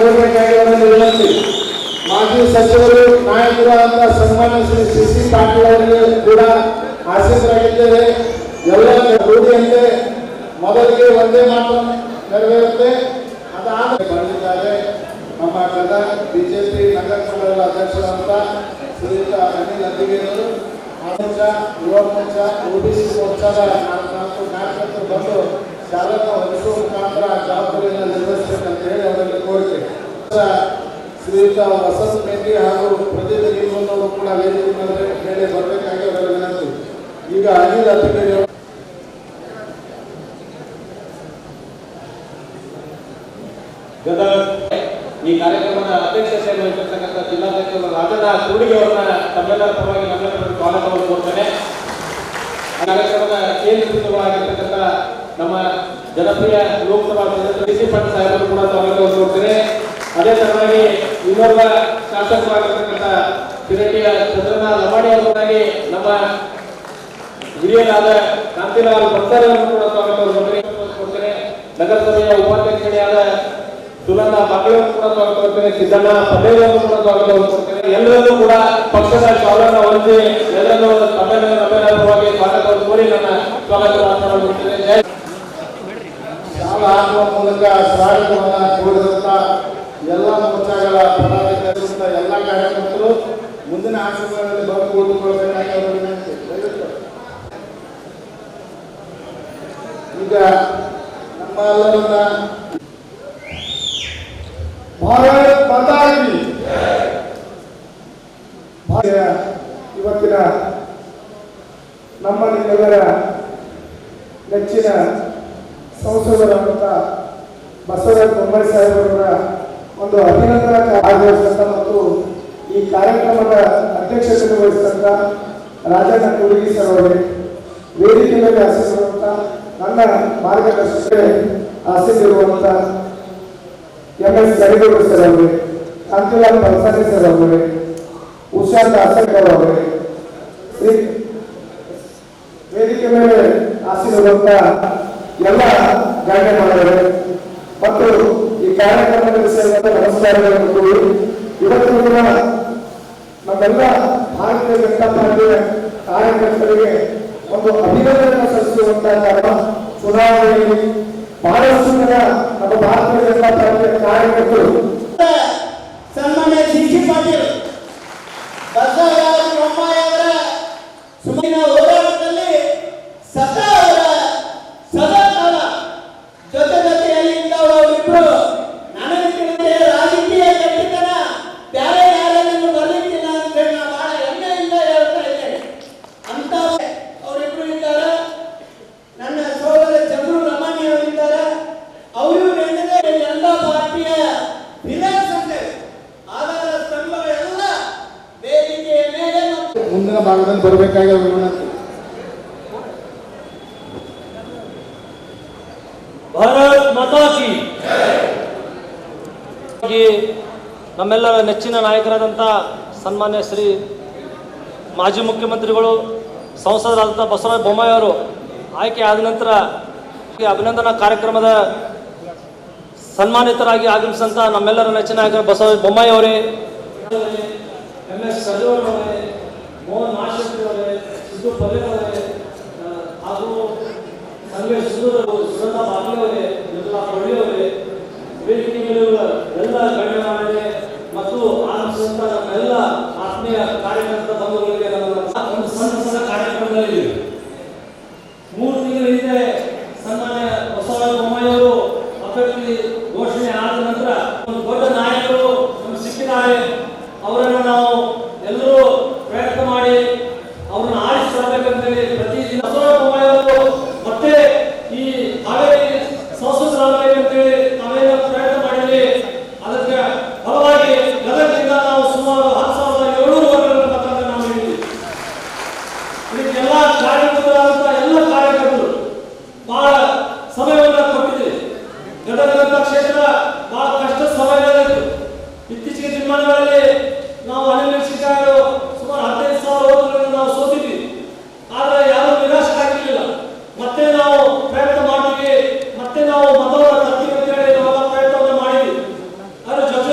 ಬರಬೇಕಾಗಿ ಅವರಲ್ಲಿ ವಿನಂತಿ. ಮಾಜಿ ಸಚಿವರು ನಾಯಕರಾದ ಸನ್ಮಾನ್ಯ ಶ್ರೀ ಸಿ ಪಾಟೀಲ್ ಅವರಿಗೆ ಕೂಡ ಆಸೀನರಾಗಿದ್ದೇವೆ. ಎಲ್ಲ ರೂಢಿಯಂತೆ ಮೊದಲಿಗೆ ಒಂದೇ ಮಾತು ನೆರವೇರುತ್ತೆ. ಅದಾದ ಬಂದಿದ್ದಾರೆ ನಮ್ಮ ಗದಗ ಬಿಜೆಪಿ ನಗರ ಮಂಡಲದ ಅಧ್ಯಕ್ಷರಾದ ಶ್ರೀಯುತ ಅನಿಲ್ ಅತ್ತಿಗೇರವರು, ಮೋರ್ಚಾ, ಯುವ ಮೋರ್ಚಾ, ಒಬಿಸಿ ಮೋರ್ಚಾದ 4 ಕಾರ್ಯಕರ್ತರು ಬಂದು ಶಾಲೆಯನ್ನು ಹೊರಿಸುವ ಮುಖಾಂತರ ಜವಾಬ್ದಾರಿಯನ್ನು ನಿರ್ವಹಿಸಬೇಕಂತ ಹೇಳಿ ಅವರಲ್ಲಿ ಕೋರಿಕೆ. ಶ್ರೀಯುತ ವಸಂತ್ ಮೇಟಿ ಹಾಗೂ ಪ್ರದೀಪ್ ನೀಲಮಣ್ಣವರು ಕೂಡ ವೇದಿಕೆ ಮೇಲೆ ಬರಬೇಕಾಗಿ ಅವರಲ್ಲಿ ವಿನಂತಿ. ಈಗ ಅನಿಲ್ ಅತ್ತಿಗೇರಿ ಗದಗ ಈ ಕಾರ್ಯಕ್ರಮದ ಅಧ್ಯಕ್ಷತೆಯನ್ನು ವಹಿಸಿರ್ತಕ್ಕಂಥ ಜಿಲ್ಲಾಧ್ಯಕ್ಷರು ರಾಜಣ್ಣ ಕುರುಡಿಗೆ ಅವರನ್ನ ತಮ್ಮೆಲ್ಲರ ಪರವಾಗಿ ನಮ್ಮೆಲ್ಲರೂ ಸ್ವಾಗತವನ್ನು ಕೋರ್ತೇನೆ. ಕಾರ್ಯಕ್ರಮದ ಕೇಂದ್ರವಾಗಿರ್ತಕ್ಕಂಥ ನಮ್ಮ ಜನಪ್ರಿಯ ಲೋಕಸಭಾ ಸದಸ್ಯ ಸಿ ಪಾಟೀಲ್ ಸಾಹೇಬರು ಕೂಡ ಸ್ವಾಗತವನ್ನು ಕೋರ್ತೇನೆ. ಅದೇ ತರವಾಗಿ ಇನ್ನೊಬ್ಬ ಶಾಸಕರಾಗಿರ್ತಕ್ಕಂಥ ಕಿರಟಿಯ ಚಂದ್ರನಾಥ ಲಮಾಣಿ ಅವರಾಗಿ ನಮ್ಮ ಹಿರಿಯರಾದ ಕಾಂತಿಲಾಲ್ ಬತ್ತರ್ ಅವರನ್ನು ಕೂಡ ಸ್ವಾಗತವನ್ನು ಕೊಡ್ತೇನೆ. ನಗರಸಭೆಯ ಉಪಾಧ್ಯಕ್ಷರಾದ ಸುನಂದ ಬಾಗಲನ್ನು ಕೂಡ ಸ್ವಾಗತ ಕೊಡ್ತೇನೆ. ಸಿದ್ದಣ್ಣ ಪಟೇಲ್ ಅವರು ಕೂಡ ಸ್ವಾಗತವನ್ನು ಕೊಡ್ತೇನೆ. ಎಲ್ಲರನ್ನೂ ಕೂಡ ಪಕ್ಷದ ಶಾಲನ್ನು ಹೊಂದಿ ಎಲ್ಲರನ್ನೂ ಪರವಾಗಿ ಸ್ವಾಗತವನ್ನು ಕೋರಿ ನನ್ನ ಸ್ವಾಗತವನ್ನು ಕೊಡ್ತೇನೆ. ಶಾಲಾ ಹಾಕುವ ಮೂಲಕ ಸ್ವಾಗತವನ್ನು ಕೋರಿದಂತ ಎಲ್ಲ ಮೋರ್ಚಾಗಳ ಪದಾಧಿಕಾರಿಗಳಿಂದ ಎಲ್ಲ ಕಾರ್ಯಕರ್ತರು ಮುಂದಿನ ಆಸನಗಳಲ್ಲಿ ಬಂದು ಕೂಡಿಕೊಳ್ಳಬೇಕಾಗಿ ಅವರ ವಿನಂತಿ. ಈಗ ನಮ್ಮ ಎಲ್ಲರನ್ನ ಭಾರತ್ ಮಾತಾ ಕಿ ಇವತ್ತಿನ ನಮ್ಮ ನಿಮ್ಮೆಲ್ಲರ ನೆಚ್ಚಿನ ಸಂಸದರಾದಂಥ ಬಸವರಾಜ ಬೊಮ್ಮಾಯಿ ಸಾಹೇಬರವರ ಒಂದು ಅಭಿನಂದನಾ ಕಾರ್ಯಕ್ರಮ ಮತ್ತು ಈ ಕಾರ್ಯಕ್ರಮದ ಅಧ್ಯಕ್ಷತೆ ವಹಿಸಿದಂಥ ರಾಜಣ್ಣ ಕುರುಡಿ ಸರ್ ಅವರೇ, ವೇದಿಕೆ ಮೇಲೆ ಆಸೀನರುವಂಥ ನನ್ನ ಮಾರ್ಗದರ್ಶಕರೇ, ಆಸೀನರುವಂಥ MS ಗಡಿಗೌಡ ಸರ್ ಅವರೇ, ಕಾಂತಿಲಾಲ್ ಬಲ್ಸಾನಿ ಸರ್ ಅವರೇ, ಉಷಾ ದಾಸಕರ್ ಅವರೇ, ವೇದಿಕೆ ಮೇಲೆ ಆಸೀನರುವಂಥ ಎಲ್ಲ ಗಣ್ಯಮಾನ್ಯರೇ ಮತ್ತು ಈ ಕಾರ್ಯಕ್ರಮದಲ್ಲಿ ಸೇರಿದಂಥ ನಮಸ್ಕಾರಗಳನ್ನು ಕೂಡಿ ಇವತ್ತಿನ ದಿನ ನಮ್ಮೆಲ್ಲ ಭಾರತೀಯ ಜನತಾ ಪಾರ್ಟಿಯ ಕಾರ್ಯಕರ್ತರಿಗೆ ಒಂದು ಅಭಿನಂದನೆ ಸಲ್ಲಿಸುವಂತಹ ಕಾರಣ ಚುನಾವಣೆಯಲ್ಲಿ ಬಹಳಷ್ಟು ಜನ ನಮ್ಮ ಭಾರತೀಯ ಜನತಾ ಪಾರ್ಟಿಯ ಕಾರ್ಯಕರ್ತರು ಸನ್ಮಾನ್ಯ ಸಿ ಪಾಟೀಲ್ ಬಸವರಾಜ ಬೊಮ್ಮಾಯಿ ಅವರ ಸುಮನ ಹೋರಾಟದಲ್ಲಿ ಸದಾ ಕಾಲ ಜೊತೆಯಲ್ಲಿ ಇದ್ದವರು ಅವರಿಬ್ಬರು. ನನಗೆ ತಿಳಿದ ರಾಜಕೀಯ ಗಟ್ಟಿತನ ಬೇರೆ ಯಾರನ್ನು ಬರಲಿಕ್ಕಿಲ್ಲ ಅಂತ ಹೇಳಿ ನಾನು ಬಹಳ ಹೆಮ್ಮೆಯಿಂದ ಹೇಳ್ತಾ ಇದ್ದೇನೆ. ಅಂತ ಅವರಿಬ್ರು ಇದ್ದಾರೆ. ನನ್ನ ಸೋದರ ಚಂದ್ರು ಲಮಾಣಿ ಅವರಿದ್ದಾರೆ. ಅವರು ಹೇಳಿದರೆ ಎಲ್ಲ ಪಾರ್ಟಿಯ ವಿಧಾನಸಭೆ ಆಧಾರ ಸ್ತಂಭಗಳೆಲ್ಲ ವೇದಿಕೆಯ ಮೇಲೆ ಮುಂದಿನ ಭಾಗದಲ್ಲಿ ಬರಬೇಕಾಗಿ ಅವರು ವಿನಂತಿ. ಭಾರತ್ ಮಾತಾ ಕಿ ನಮ್ಮೆಲ್ಲರ ನೆಚ್ಚಿನ ನಾಯಕರಾದಂಥ ಸನ್ಮಾನ್ಯ ಶ್ರೀ ಮಾಜಿ ಮುಖ್ಯಮಂತ್ರಿಗಳು ಸಂಸದರಾದಂಥ ಬಸವರಾಜ ಬೊಮ್ಮಾಯಿ ಅವರು ಆಯ್ಕೆ ಆದ ನಂತರ ಅಭಿನಂದನಾ ಕಾರ್ಯಕ್ರಮದ ಸನ್ಮಾನಿತರಾಗಿ ಆಗಮಿಸಿದಂಥ ನಮ್ಮೆಲ್ಲರ ನೆಚ್ಚಿನ ನಾಯಕರು ಬಸವರಾಜ ಬೊಮ್ಮಾಯಿ ಅವರೇ, MS ಸಜೋರ್ ಅವರೇ, ಮೋಹನ್ ಮಾಶೆಟ್ಟಿ ಅವರೇ, ಸಿದ್ದು ಪಲ್ಲೆ ಅವರೇ ಹಾಗೂ ಸಂಗೇಶ್ ಸುನಂದ ಬಾಗಲೇ ಅವರೇ, ನಿರ್ಮಲಾ ಪಳ್ಳಿ ಅವರೇ, ವೇದಿಕೆ ಮೇಲಿರುವ ಎಲ್ಲ ಗಣ್ಯಮಾನ್ಯರೇ ಮತ್ತು ಆಗಮಿಸಿದಂಥ ನಮ್ಮೆಲ್ಲ ಆತ್ಮೀಯ ಕಾರ್ಯಕರ್ತರ ಬಂಧುಗಳಿಗೆ ಒಂದು ಸಣ್ಣ ಕಾರ್ಯಕ್ರಮದಲ್ಲಿ 3 ತಿಂಗಳ ಹಿಂದೆ ಸನ್ಮಾನ್ಯ ಬಸವರಾಜ ಬೊಮ್ಮಾಯಿ ಅವರು ಅಭ್ಯರ್ಥಿ ಘೋಷಣೆ ಆದ ನಂತರ ಒಂದು ದೊಡ್ಡ ನಾಯಕರು ನಮಗೆ ಸಿಕ್ಕಿದ್ದಾರೆ. ಅವರನ್ನು ನಾವು ಎಲ್ಲರೂ ಪ್ರಯತ್ನ ಮಾಡಿ ಅವ್ರನ್ನ ಆರಿಸಬೇಕಂತೇಳಿ ಪ್ರತಿದಿನ ಬಸವರಾಜ ಬೊಮ್ಮಾಯಿ ಅವರು ಮತ್ತೆ ಈ ಹಾವೇರಿ ಸಂಸದರಾಗಬೇಕಂತೇಳಿ ನಾವೆಲ್ಲ ಪ್ರಯತ್ನ ಮಾಡಿದ್ವಿ. ಅದಕ್ಕೆ ಫಲವಾಗಿ ಗದಗದಿಂದ ನಾವು ಸುಮಾರು 10,700 ವೋಟ್ಗಳ ಮತವನ್ನು ನಾವು ನೀಡಿದ್ವಿ. ಇದಕ್ಕೆಲ್ಲ ಕಾರ್ಯಕರ್ತರಾದಂಥ ಎಲ್ಲ ಕಾರ್ಯಕರ್ತರು ಬಹಳ ಸಮಯವನ್ನು ಕೊಟ್ಟಿದ್ದೀವಿ. ಗದಗ ಕ್ಷೇತ್ರ ಬಹಳ ಕಷ್ಟ ಸಮಯದಲ್ಲಿತ್ತು. ಇತ್ತೀಚೆಗೆ ದಿನಮಾನಗಳಲ್ಲಿ ನಾವು ಅನಿರೀಕ್ಷಿತರು ಸುಮಾರು 15,000 ವೋಟ್ಗಳನ್ನು ನಾವು ಸೋತಿದ್ವಿ. ಆದರೆ ಯಾರು ನಿರಾಶರಾಗಿರಲಿಲ್ಲ. ಮತ್ತೆ ನಾವು ಪ್ರಯತ್ನ ಮಾಡ್ತೀವಿ, ಮತ್ತೆ ನಾವು ಮತವನ್ನು ತರ್ತೀವಿ ಅಂತ ಹೇಳಿ ನಾವೆಲ್ಲ ಪ್ರಯತ್ನವನ್ನು ಮಾಡಿದ್ವಿ. ಅದರ ಜೊತೆ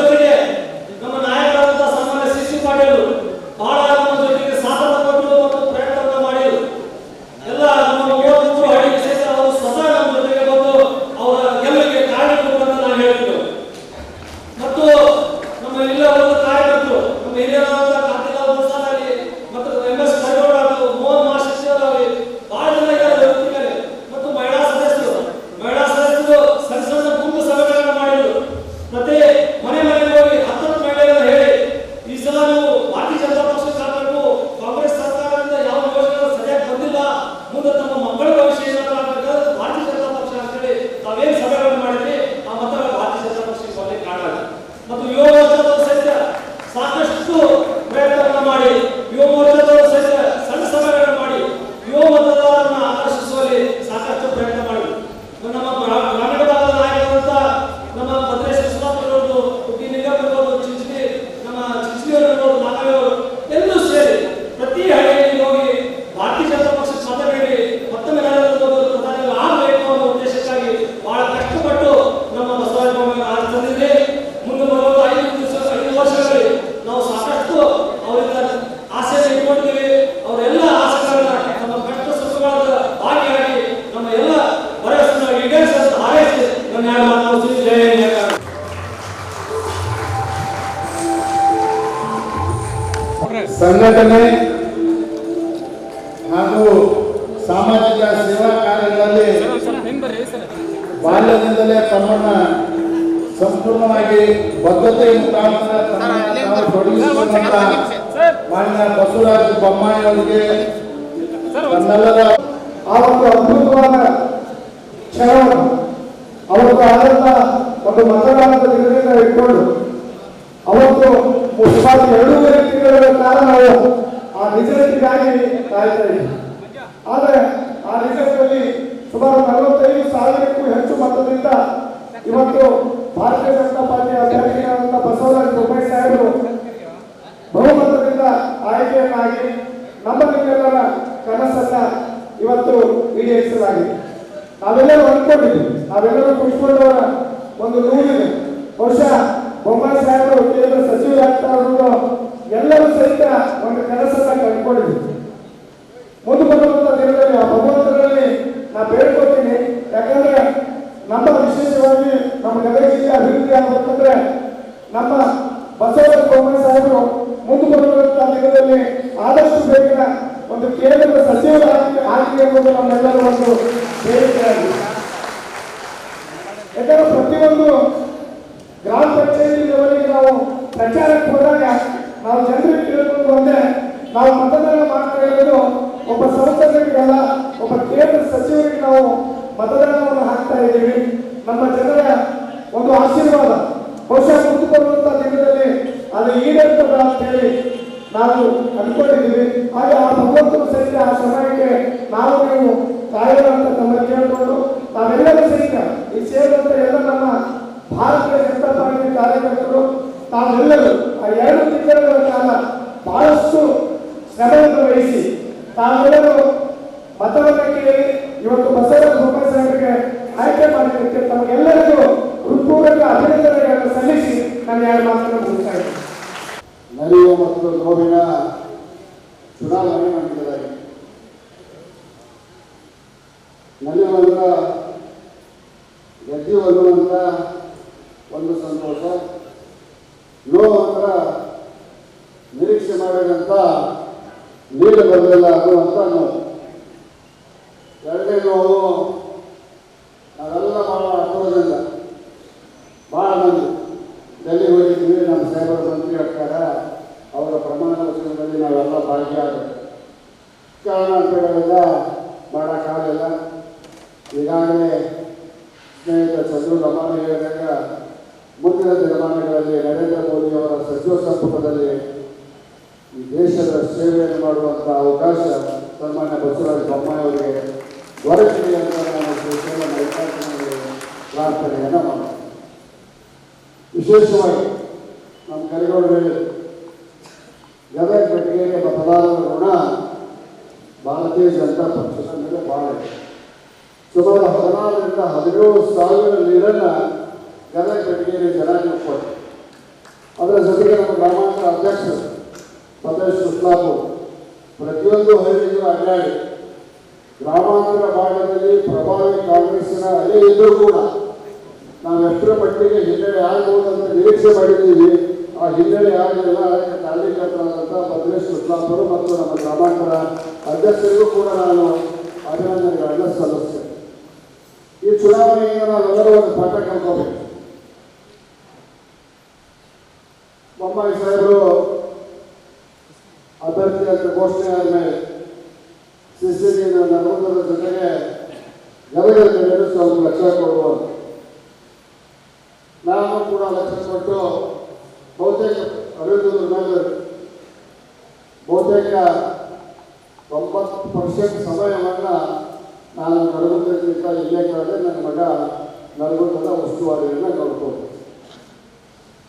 ಸಾಕಷ್ಟು ಪ್ರಯತ್ನವನ್ನು ಮಾಡಿ ಯುವ ಮೋರ್ಚಾದವರು ಸಹಿತ ಸಣ್ಣ ಸಭೆಗಳನ್ನು ಮಾಡಿ ಯುವ ಮತದಾರರನ್ನು ಆಕರ್ಷಿಸುವಲ್ಲಿ ಸಾಕಷ್ಟು ಪ್ರಯತ್ನ ಮಾಡಿ ನಮ್ಮ ಗ್ರಾಮೀಣ ಭಾಗದ ನಾಯಕರಾದಂಥ ನಮ್ಮ ಭದ್ರೇಶ್ವರ ಸುಧಾಕರ್ ಹುಟ್ಟಿ ನಿಗಮ್ ಇರ್ಬೋದು, ಚಿಂಚಲಿ ನಮ್ಮ ಚಿಂಚಲಿಯವರು ಇರ್ಬೋದು, ನಾಗವೇವರು ಎಲ್ಲರೂ ಸೇರಿ ಪ್ರತಿ ಹಳ್ಳಿಯಲ್ಲಿ ಹೋಗಿ ಭಾರತೀಯ ಜನತಾ ಪಕ್ಷಕ್ಕೆ ಮತ ನೀಡಿ ಮತ್ತೊಮ್ಮೆ ಪ್ರಧಾನಿ ಆಗಬೇಕು ಅನ್ನೋ ಉದ್ದೇಶಕ್ಕಾಗಿ ಬಹಳ ಕಷ್ಟಪಟ್ಟು ನಮ್ಮ ಬಸವರಾಜ ಬೊಮ್ಮಾಯಿ ಆರಿಸಿ ತಂದಿದೆ. ಮುಂದೆ ಬರುವ 5 ವರ್ಷಗಳಲ್ಲಿ ನಾವು ಸಾಕಷ್ಟು ಅವರಿಂದ ಆಸೆಯನ್ನು ಇಟ್ಕೊಂಡಿದ್ದೀವಿ. ಅವರೆಲ್ಲ ಆಸೆಗಳನ್ನ ನಮ್ಮ ಕಷ್ಟ ಸುಖಗಳಾದ ಭಾಗಿಯಾಗಿ ನಮ್ಮ ಎಲ್ಲ ಭರವಸೆಯನ್ನು ಈಡೇರಿಸುವಂತ ಹಾರೈಸಿ ನನ್ನ ಎರಡು ಮಾತನಾಡುತ್ತೀನಿ. ಜಯ ಹಿಂದ್. ಸಂಘಟನೆ ಹಾಗೂ ಸಾಮಾಜಿಕ ಸೇವಾ ಕಾರ್ಯಗಳಲ್ಲಿ ಬಾಲ್ಯದಿಂದಲೇ ತಮ್ಮನ್ನ ಸಂಪೂರ್ಣವಾಗಿ ಬದ್ಧತೆ ಮುಖಾಂತರ ತಮ್ಮನ್ನು ತೊಡಗಿಸಿಕೊಂಡಂತ ಮಾನ್ಯ ಬಸವರಾಜ ಬೊಮ್ಮಾಯಿ ಅವರಿಗೆ ನನ್ನೆಲ್ಲರ ಆ ಒಂದು ಅದ್ಭುತವಾದ ಕ್ಷಣವನ್ನು ಅವತ್ತು ಆದಂತ ಒಂದು ಮತದಾನದ ದಿನದಿಂದ ಇಟ್ಕೊಂಡು ಅವತ್ತು ಸುಮಾರು 2.5 ತಿಂಗಳ ಕಾಲ ನಾವು ಆ ರಿಸಲ್ಟ್ಗಾಗಿ ಕಾಯ್ತಾ ಇದ್ದೀವಿ. ಆದರೆ ಆ ರಿಸಲ್ಟ್ನಲ್ಲಿ ಸುಮಾರು 45,000ಕ್ಕೂ ಹೆಚ್ಚು ಮತದಿಂದ ಇವತ್ತು ಭಾರತೀಯ ಜನತಾ ಪಾರ್ಟಿ ಅಭ್ಯರ್ಥಿಯಾದಂಥ ಬಸವರಾಜ ಬೊಮ್ಮಾಯಿ ಸಾಹೇಬರು ಬಹುಮತದಿಂದ ಆಯ್ಕೆಯನ್ನಾಗಿ ನಮ್ಮ ನಿಮ್ಮೆಲ್ಲರ ಕನಸನ್ನ ಇವತ್ತು ಈಡೇರಿಸಲಾಗಿದೆ. ನಾವೆಲ್ಲರೂ ಅಂದ್ಕೊಂಡಿದ್ವಿ, ನಾವೆಲ್ಲರೂ ಖುಷಿಕೊಂಡವರ ಒಂದು ನೂರಿದೆ. ಬಹುಶಃ ಬೊಮ್ಮಾಯಿ ಸಾಹೇಬರು ಕೇಂದ್ರ ಸಚಿವರಾಗ್ತಾರೋ ಎಲ್ಲರೂ ಸಹಿತ ಒಂದು ಕನಸನ್ನ ಕಂಡುಕೊಂಡಿದ್ವಿ. ಮುಂದೆ ಬರುವಂತ ದಿನದಲ್ಲಿ ಆ ಭಗವಂತರಲ್ಲಿ ನಾ ಬೇಡ್ಕೊತೀನಿ. ಯಾಕಂದ್ರೆ ನಮ್ಮ ವಿಶೇಷವಾಗಿ ನಮ್ಮ ಗದಗ ಜಿಲ್ಲೆ ಅಭಿವೃದ್ಧಿ ಆಗಬೇಕಂದ್ರೆ ನಮ್ಮ ಬಸವರಾಜ ಬೊಮ್ಮಾಯಿ ಸಾಹೇಬರು ಮುಂದೆ ಬರುವಂತ ದಿನದಲ್ಲಿ ಆದಷ್ಟು ಬೇಗ ಒಂದು ಕೇಂದ್ರದ ಸಚಿವರಾಗಿ ಆಗಿ ಎಂಬುದು ನಮ್ಮೆಲ್ಲರ ಒಂದು ಬೇಡಿಕೆಯಾಗಿದೆ. ಯಾಕಂದ್ರೆ ಪ್ರತಿಯೊಂದು ಗ್ರಾಮ ಪಂಚಾಯತಿ ಲೆವೆಲ್ಗೆ ನಾವು ಪ್ರಚಾರಕ್ಕೆ ಹೋದಾಗ ನಾವು ಜನರಿಗೆ ಕೇಳ್ಕೊಂಡು ಬಂದ್ರೆ ನಾವು ಮತದಾನ ಮಾಡ್ತಾ ಇರೋದು ಒಬ್ಬ ಸಂಸದರಿಗಲ್ಲ, ಒಬ್ಬ ಕೇಂದ್ರ ಸಚಿವರಿಗೆ ನಾವು ಮತದಾನವನ್ನು ಹಾಕ್ತಾ ಇದ್ದೀವಿ. ನಮ್ಮ ಜನರ ಒಂದು ಆಶೀರ್ವಾದ ಬಹುಶಃ ಮುಂದೆ ಬರುವಂತ ದಿನದಲ್ಲಿ ಅದು ಈಡೇರ್ತದ ಅಂತ ಹೇಳಿ ನಾವು ಅನ್ಕೊಂಡಿದ್ದೀವಿ. ಹಾಗೆ ಆ ಭಗವಂತನು ಸಹಿತ ಆ ಸಮಯಕ್ಕೆ ನಾವು ನೀವು ಕಾಯೋಣ ಅಂತ ತಮ್ಮಲ್ಲಿ ಕೇಳಿಕೊಂಡು ತಾವೆಲ್ಲರೂ ಸಹಿತ ಈ ಸೇರಿದಂತ ಎಲ್ಲ ನಮ್ಮ ಭಾರತೀಯ ಜನತಾ ಪಾರ್ಟಿ ಕಾರ್ಯಕರ್ತರು ತಾವೆಲ್ಲರೂ ಆ 2 ತಿಂಗಳ ಕಾಲ ಬಹಳಷ್ಟು ಶ್ರಮವನ್ನು ವಹಿಸಿ ತಾವೆಲ್ಲರೂ ಮತವನ್ನು ಕೇಳಿ ಇವತ್ತು ಬಸವರಾಜ ಬೊಮ್ಮಾಯಿ ಸಾಹೇಬರಿಗೆ ಆಯ್ಕೆ ಮಾಡಿದ್ದಕ್ಕೆ ತಮಗೆಲ್ಲರಿಗೂ ಹೃತ್ಪೂರ್ವಕ ಅಭಿನಂದನೆಗಳನ್ನು ಸಲ್ಲಿಸಿ ನಾನು 2 ಮಾತನ್ನು ಮುಗಿಸ್ತಾ ಇದ್ದೀನಿ. ನಡೆಯುವ ಮತ್ತು ನೋವಿನ ಚುನಾವಣೆ ನಡೆದಿದೆ. ನಡೆಯುವಂತ ಗೆದ್ದು ಅನ್ನುವಂಥ ಒಂದು ಸಂತೋಷ, ನೋವು ಅಂದ್ರೆ ನಿರೀಕ್ಷೆ ಮಾಡಿದಂಥ ನೀರು ಬರಲಿಲ್ಲ ಅನ್ನುವಂಥ ನೋವು. 2ನೇ ನೋವು ನಾವೆಲ್ಲ ಭಾಳ ಅನುಭವದಿಂದ ಭಾಳ ಮಂದಿ ಡೆಲ್ಲಿ ಹೋಗಿದ್ವಿ. ನಮ್ಮ ಸಾಹೇಬರ ಮಂತ್ರಿ ಆಗ್ತಾರ, ಅವರ ಪ್ರಮಾಣ ವಚನದಲ್ಲಿ ನಾವೆಲ್ಲ ಭಾಗಿಯಾಗಬೇಕು. ಕಾರಣಾಂತರಗಳಿಂದ ಮಾಡೋಕ್ಕಾಗಲಿಲ್ಲ. ಈಗಾಗಲೇ ಸ್ನೇಹಿತ ಚಂದ್ರು ರಮಾನಿ ಹೇಳಿದಾಗ ಮುಂದಿನ ದಿನಮಾನಗಳಲ್ಲಿ ನರೇಂದ್ರ ಮೋದಿಯವರ ಸಚಿವ ಸಂಪುಟದಲ್ಲಿ ಈ ದೇಶದ ಸೇವೆಯನ್ನು ಮಾಡುವಂಥ ಅವಕಾಶ ಸನ್ಮಾನ್ಯ ಬಸವರಾಜ ಬೊಮ್ಮಾಯಿ ಅವರಿಗೆ ದೊರಕಲಿ ಅಂತ ನಾನು ಪ್ರಾರ್ಥನೆಯನ್ನು ಮಾಡೋಣ. ವಿಶೇಷವಾಗಿ ನಮ್ಮ ಕರಿಗೌಡರು ಹೇಳಿದರು, ಗದಗ ಬೆಟಗೇರಿ ಮತದಾರರ ಋಣ ಭಾರತೀಯ ಜನತಾ ಪಕ್ಷದ ಮೇಲೆ ಭಾಳ ಇದೆ. ಸುಮಾರು 16ರಿಂದ 17,000 ನೀರನ್ನು ಗದಗ ಬೆಟಗೇರಿ ಜನಾಂಗ ಕೊಟ್ಟರು. ಅದರ ಜೊತೆಗೆ ನಮ್ಮ ಗ್ರಾಮಾಂತರ ಅಧ್ಯಕ್ಷರು ಸತೀಶ್ ಕೃಷ್ಣಾಪುರ್ ಪ್ರತಿಯೊಂದು ಹಳ್ಳಿಗೂ ಅಡ್ಡಾಡಿ ಗ್ರಾಮಾಂತರ ಭಾಗದಲ್ಲಿ ಪ್ರಭಾವಿ ಕಾಂಗ್ರೆಸ್ಸಿನ ಅಲೆ ಇದ್ದರೂ ಕೂಡ ನಾವು ಎಷ್ಟರ ಮಟ್ಟಿಗೆ ಹಿನ್ನಡೆ ಆಗಬಹುದು ಅಂತ ನಿರೀಕ್ಷೆ ಮಾಡಿದ್ದೀವಿ. ಆ ಹಿನ್ನಡೆ ಆಗಲಿಲ್ಲ. ಅದಕ್ಕೆ ಕಾರ್ಯಕರ್ತರಾದಂಥ ಭದ್ರೇಶ್ ಕೃಷ್ಣಾಪುರ ಮತ್ತು ನಮ್ಮ ಗ್ರಾಮಾಂತರ ಅಧ್ಯಕ್ಷರಿಗೂ ಕೂಡ ನಾನು ಅಭಿನಂದನೆಗಳನ್ನು ಸಲ್ಲಿಸ್ತೇನೆ. ಈ ಚುನಾವಣೆಯಿಂದ ನಾವೆಲ್ಲರೂ ಒಂದು ಪಾಠ ಕಲ್ಕೋಬೇಕು. ಬೊಮ್ಮಾಯಿ ಸಾಹೇಬರು ಅಭ್ಯರ್ಥಿ ಅಂತ ಘೋಷಣೆ ಆದಮೇಲೆ ಸಿಸಿಲಿನ ನರ್ಮದರ ಜೊತೆಗೆ ಗದಗದಲ್ಲಿ ಸ್ವಲ್ಪ ಲಕ್ಷ್ಯ ಕೊಡುವ ನಾನು ಕೂಡ ಲಕ್ಷ್ಯ ಕೊಟ್ಟು ಬಹುತೇಕ ಅರಿಯುವುದ್ರ ಮೇಲೆ ಬಹುತೇಕ 90% ಸಮಯವನ್ನು ನಾನು ನರಗುಂದಕ್ಕಿಂತ ಇಲ್ಲೇ ಕಳೆದೆ. ನನ್ನ ಮಗ ನರಗುಂದದ ಉಸ್ತುವಾರಿಯನ್ನು ನೋಡ್ಕೊಂಡು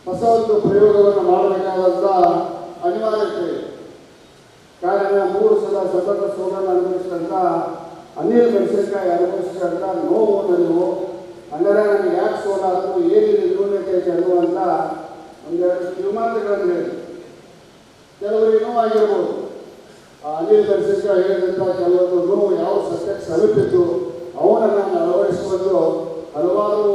ಹೊಸ ಒಂದು ಪ್ರಯೋಗವನ್ನು ಮಾಡಬೇಕಾದಂಥ ಅನಿವಾರ್ಯತೆ ಇದೆ. ಕಾರಣ 3 ಸಲ ಸತತ ಸೋಲನ್ನು ಅನುಭವಿಸಿದಂಥ ಅನಿಲ್ ಮೆಣಸಿನಕಾಯಿ ಅನುಭವಿಸಿದಂಥ ನೋವು ನನಗೂ ಅಂದರೆ ನನಗೆ ಯಾಕೆ ಸೋಲಾಯಿತು, ಏನಿದೆ ನ್ಯೂನತೆ ಐತೆ ಅನ್ನುವಂಥ ಒಂದೆರಡು ಕಿರುಮಾತುಗಳನ್ನು ಹೇಳಿ ಕೆಲವರಿಗೆ ನೋವಾಗಿರ್ಬೋದು. ಆ ಅನಿಲ್ ಮೆಣಸಿನಕಾಯಿ ಹೇಳಿದಂಥ ಕೆಲವೊಂದು ನೋವು ಯಾವ ಸತ್ಯಕ್ಕೆ ಸಮೀಪಿತ್ತು ಅವನನ್ನು ನಾನು ಅಳವಡಿಸಿಕೊಂಡು ಹಲವಾರು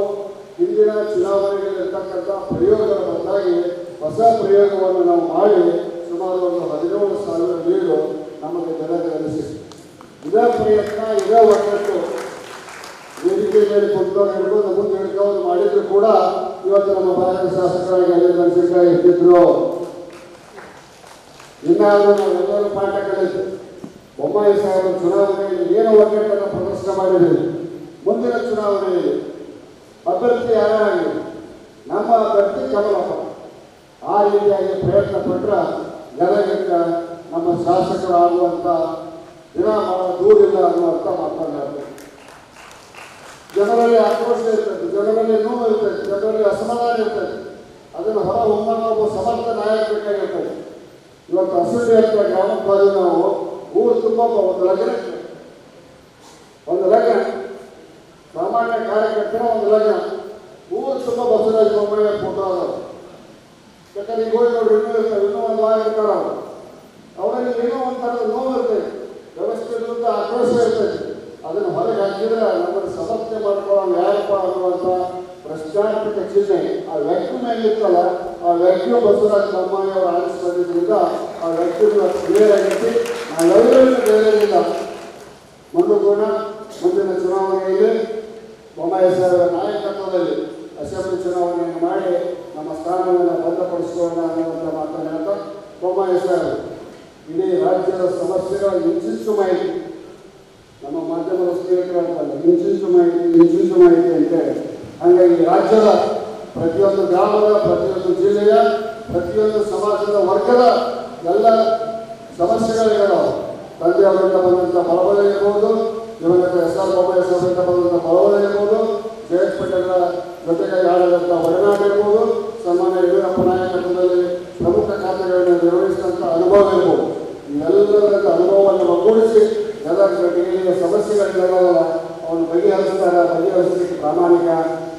ಹಿಂದಿನ ಚುನಾವಣೆಗಳಿರ್ತಕ್ಕಂಥ ಪ್ರಯೋಗಗಳ ಬದಲಾಗಿ ಹೊಸ ಪ್ರಯೋಗವನ್ನು ನಾವು ಮಾಡಿ ಸುಮಾರು ಒಂದು 17,000 ನೀರು ನಮಗೆ ಬೆಲೆಗಳಿಸಿದೆ. ಇದೇ ಪ್ರಯತ್ನ ಇದೇ ಒಗ್ಗಟ್ಟು ವೇದಿಕೆ ಮೇಲೆ ಕುತ್ಕೊಂಡು ಹಿಡ್ಕೊಂಡು ಮುಂದೆ ಹಿಡ್ಕೊಂಡು ಮಾಡಿದ್ರು ಕೂಡ ಇವತ್ತು ನಮ್ಮ ಭಾರತ ಶಾಸಕರಾಗಿ ಅನಿಲ್ ಮೆಣಸಿನಕಾಯಿ ಇರ್ತಿದ್ರು. ಇನ್ನಾದರೂ ನಾವೆಲ್ಲರೂ ಪಾಠ ಕಲಿತು ಬೊಮ್ಮಾಯಿ ಸಾಹೇಬರ ಚುನಾವಣೆಯಲ್ಲಿ ಏನು ಒಗ್ಗಟ್ಟನ್ನು ಪ್ರದರ್ಶನ ಮಾಡಿದ್ದೀವಿ. ಮುಂದಿನ ಚುನಾವಣೆಯಲ್ಲಿ ಅಭ್ಯರ್ಥಿ ಯಾರಾಗಲಿ ನಮ್ಮ ಅಭ್ಯರ್ಥಿ ಕಮಲಪ್ಪ ಆ ರೀತಿಯಾಗಿ ಪ್ರಯತ್ನ ಪಟ್ಟರೆ ಜನರಿಂದ ನಮ್ಮ ಶಾಸಕರು ಆಗುವಂಥ ದಿನ ಬಹಳ ದೂರಿಲ್ಲ ಅನ್ನುವಂಥ ಮಾತನಾಡ್ತಾರೆ. ಜನರಲ್ಲಿ ಆಕ್ರೋಶ ಇರ್ತದೆ, ಜನರಲ್ಲಿ ನೋವು ಇರ್ತದೆ, ಜನರಲ್ಲಿ ಅಸಮಾಧಾನ ಇರ್ತದೆ. ಅದನ್ನು ಹೊರ ಹೊಮ್ಮನ ಒಬ್ಬ ಸಮರ್ಥ ನಾಯಕ ಬೇಕಾಗಿರ್ತದೆ. ಇವತ್ತು ಹಸುಡಿ ಅಂತ ಗ್ರಾಮಕ್ಕೆ ಹೋದ್ರೆ ನಾವು ಊರು ತುಂಬ ಒಂದು ಲಗ್ನ ಸಾಮಾನ್ಯ ಕಾರ್ಯಕರ್ತರ ಒಂದು ಲಗ್ನ ಊರು ತುಂಬ ಬಸವರಾಜ ಬೊಮ್ಮಾಯಿ ಫೋಟೋ ಅದಾವೆ. ಯಾಕಂದ್ರೆ ಈಗ ಹೋಗಿ ನೋಡಿ ಇನ್ನೂ ಒಂದು ವಾರ ಇರ್ತಾರೆ ಅವರಲ್ಲಿ ಏನೋ ಒಂಥರದ ನೋವು ಇರ್ತದೆ, ವ್ಯವಸ್ಥೆ ವಿರುದ್ಧ ಆಕ್ರೋಶ ಇರ್ತದೆ. ಅದನ್ನು ಹೊರಗೆ ಹಾಕಿದ್ರೆ ನಮ್ಮನ್ನು ಸಮರ್ಥನೆ ಮಾಡ್ಕೊಳ್ಳೋ ಯಾರಪ್ಪ ಅನ್ನುವಂಥ ಪ್ರಶ್ನಾರ್ಥಕ ಚಿಹ್ನೆ ಆ ವ್ಯಕ್ತಿ ಮೇಲಿತ್ತಲ್ಲ, ಆ ವ್ಯಕ್ತಿಯು ಬಸವರಾಜ ಬೊಮ್ಮಾಯಿ ಅವರು ಆರಿಸಿ ಬಂದಿದ್ದರಿಂದ ಆ ವ್ಯಕ್ತಿಗಳ ಕ್ಲಿಯರ್ ಆಗೈತಿ. ನಾವೆಲ್ಲರಿಗೂ ಬೇರೆಯಿಲ್ಲ. ಮುಂದೂಣ ಮುಂದಿನ ಚುನಾವಣೆಯಲ್ಲಿ ಬೊಮ್ಮಾಯಿ ಸಾಹೇಬರ ನಾಯಕತ್ವದಲ್ಲಿ ಅಸೆಂಬ್ಲಿ ಚುನಾವಣೆಯನ್ನು ಮಾಡಿ ನಮ್ಮ ಸ್ಥಾನವನ್ನು ಭದ್ರಪಡಿಸಿಕೊಳ್ಳೋಣ ಅನ್ನುವಂಥ ಮಾತನ್ನು ಹೇಳ್ತಾ ಬೊಮ್ಮಾಯಿ ಸಾಹೇಬರು ಇಡೀ ರಾಜ್ಯದ ಸಮಸ್ಯೆಗಳ ಇಂಚಿಂಚು ಮಾಹಿತಿ ನಮ್ಮ ಮಾಧ್ಯಮದ ಸ್ನೇಹಿತರಂತಲ್ಲ, ಇಂಚಿಂಚು ಮಾಹಿತಿ ಅಂತೇಳಿ. ಹಾಗಾಗಿ ರಾಜ್ಯದ ಪ್ರತಿಯೊಂದು ಗ್ರಾಮದ, ಪ್ರತಿಯೊಂದು ಜಿಲ್ಲೆಯ, ಪ್ರತಿಯೊಂದು ಸಮಾಜದ ವರ್ಗದ ಎಲ್ಲ ಸಮಸ್ಯೆಗಳಿದ್ದಾವೆ. ತಂದೆಯವರಿಂದ ಬಂದಂಥ ಬಲಬಲ ಇರ್ಬೋದು, ಇವತ್ತು SR ಬೊಮ್ಮಾಯಿ ಸಾಹೇಬರಿಂದ ಬಂದಂಥ ಬಲಬಲ ಇರ್ಬೋದು, ಜಯೇಶ್ ಪಟೇಲ್ರ ಜೊತೆಗೆ ಆಡದಂಥ ಒಡನಾಟ ಇರ್ಬೋದು, ಸಾಮಾನ್ಯ ಯಡಿಯೂರಪ್ಪ ನಾಯಕತ್ವದಲ್ಲಿ ಪ್ರಮುಖ ಖಾತೆಗಳನ್ನು ನಿರ್ವಹಿಸಿದಂಥ ಅನುಭವ ಇರ್ಬೋದು. ಇವೆಲ್ಲರ ಅನುಭವವನ್ನು ಒಗ್ಗೂಡಿಸಿ ಜನರಿಗೆ ಸಮಸ್ಯೆಗಳಿದ್ದಾವಲ್ಲ ಅವನು ಬಗೆಹರಿಸಲಿಕ್ಕೆ ಪ್ರಾಮಾಣಿಕ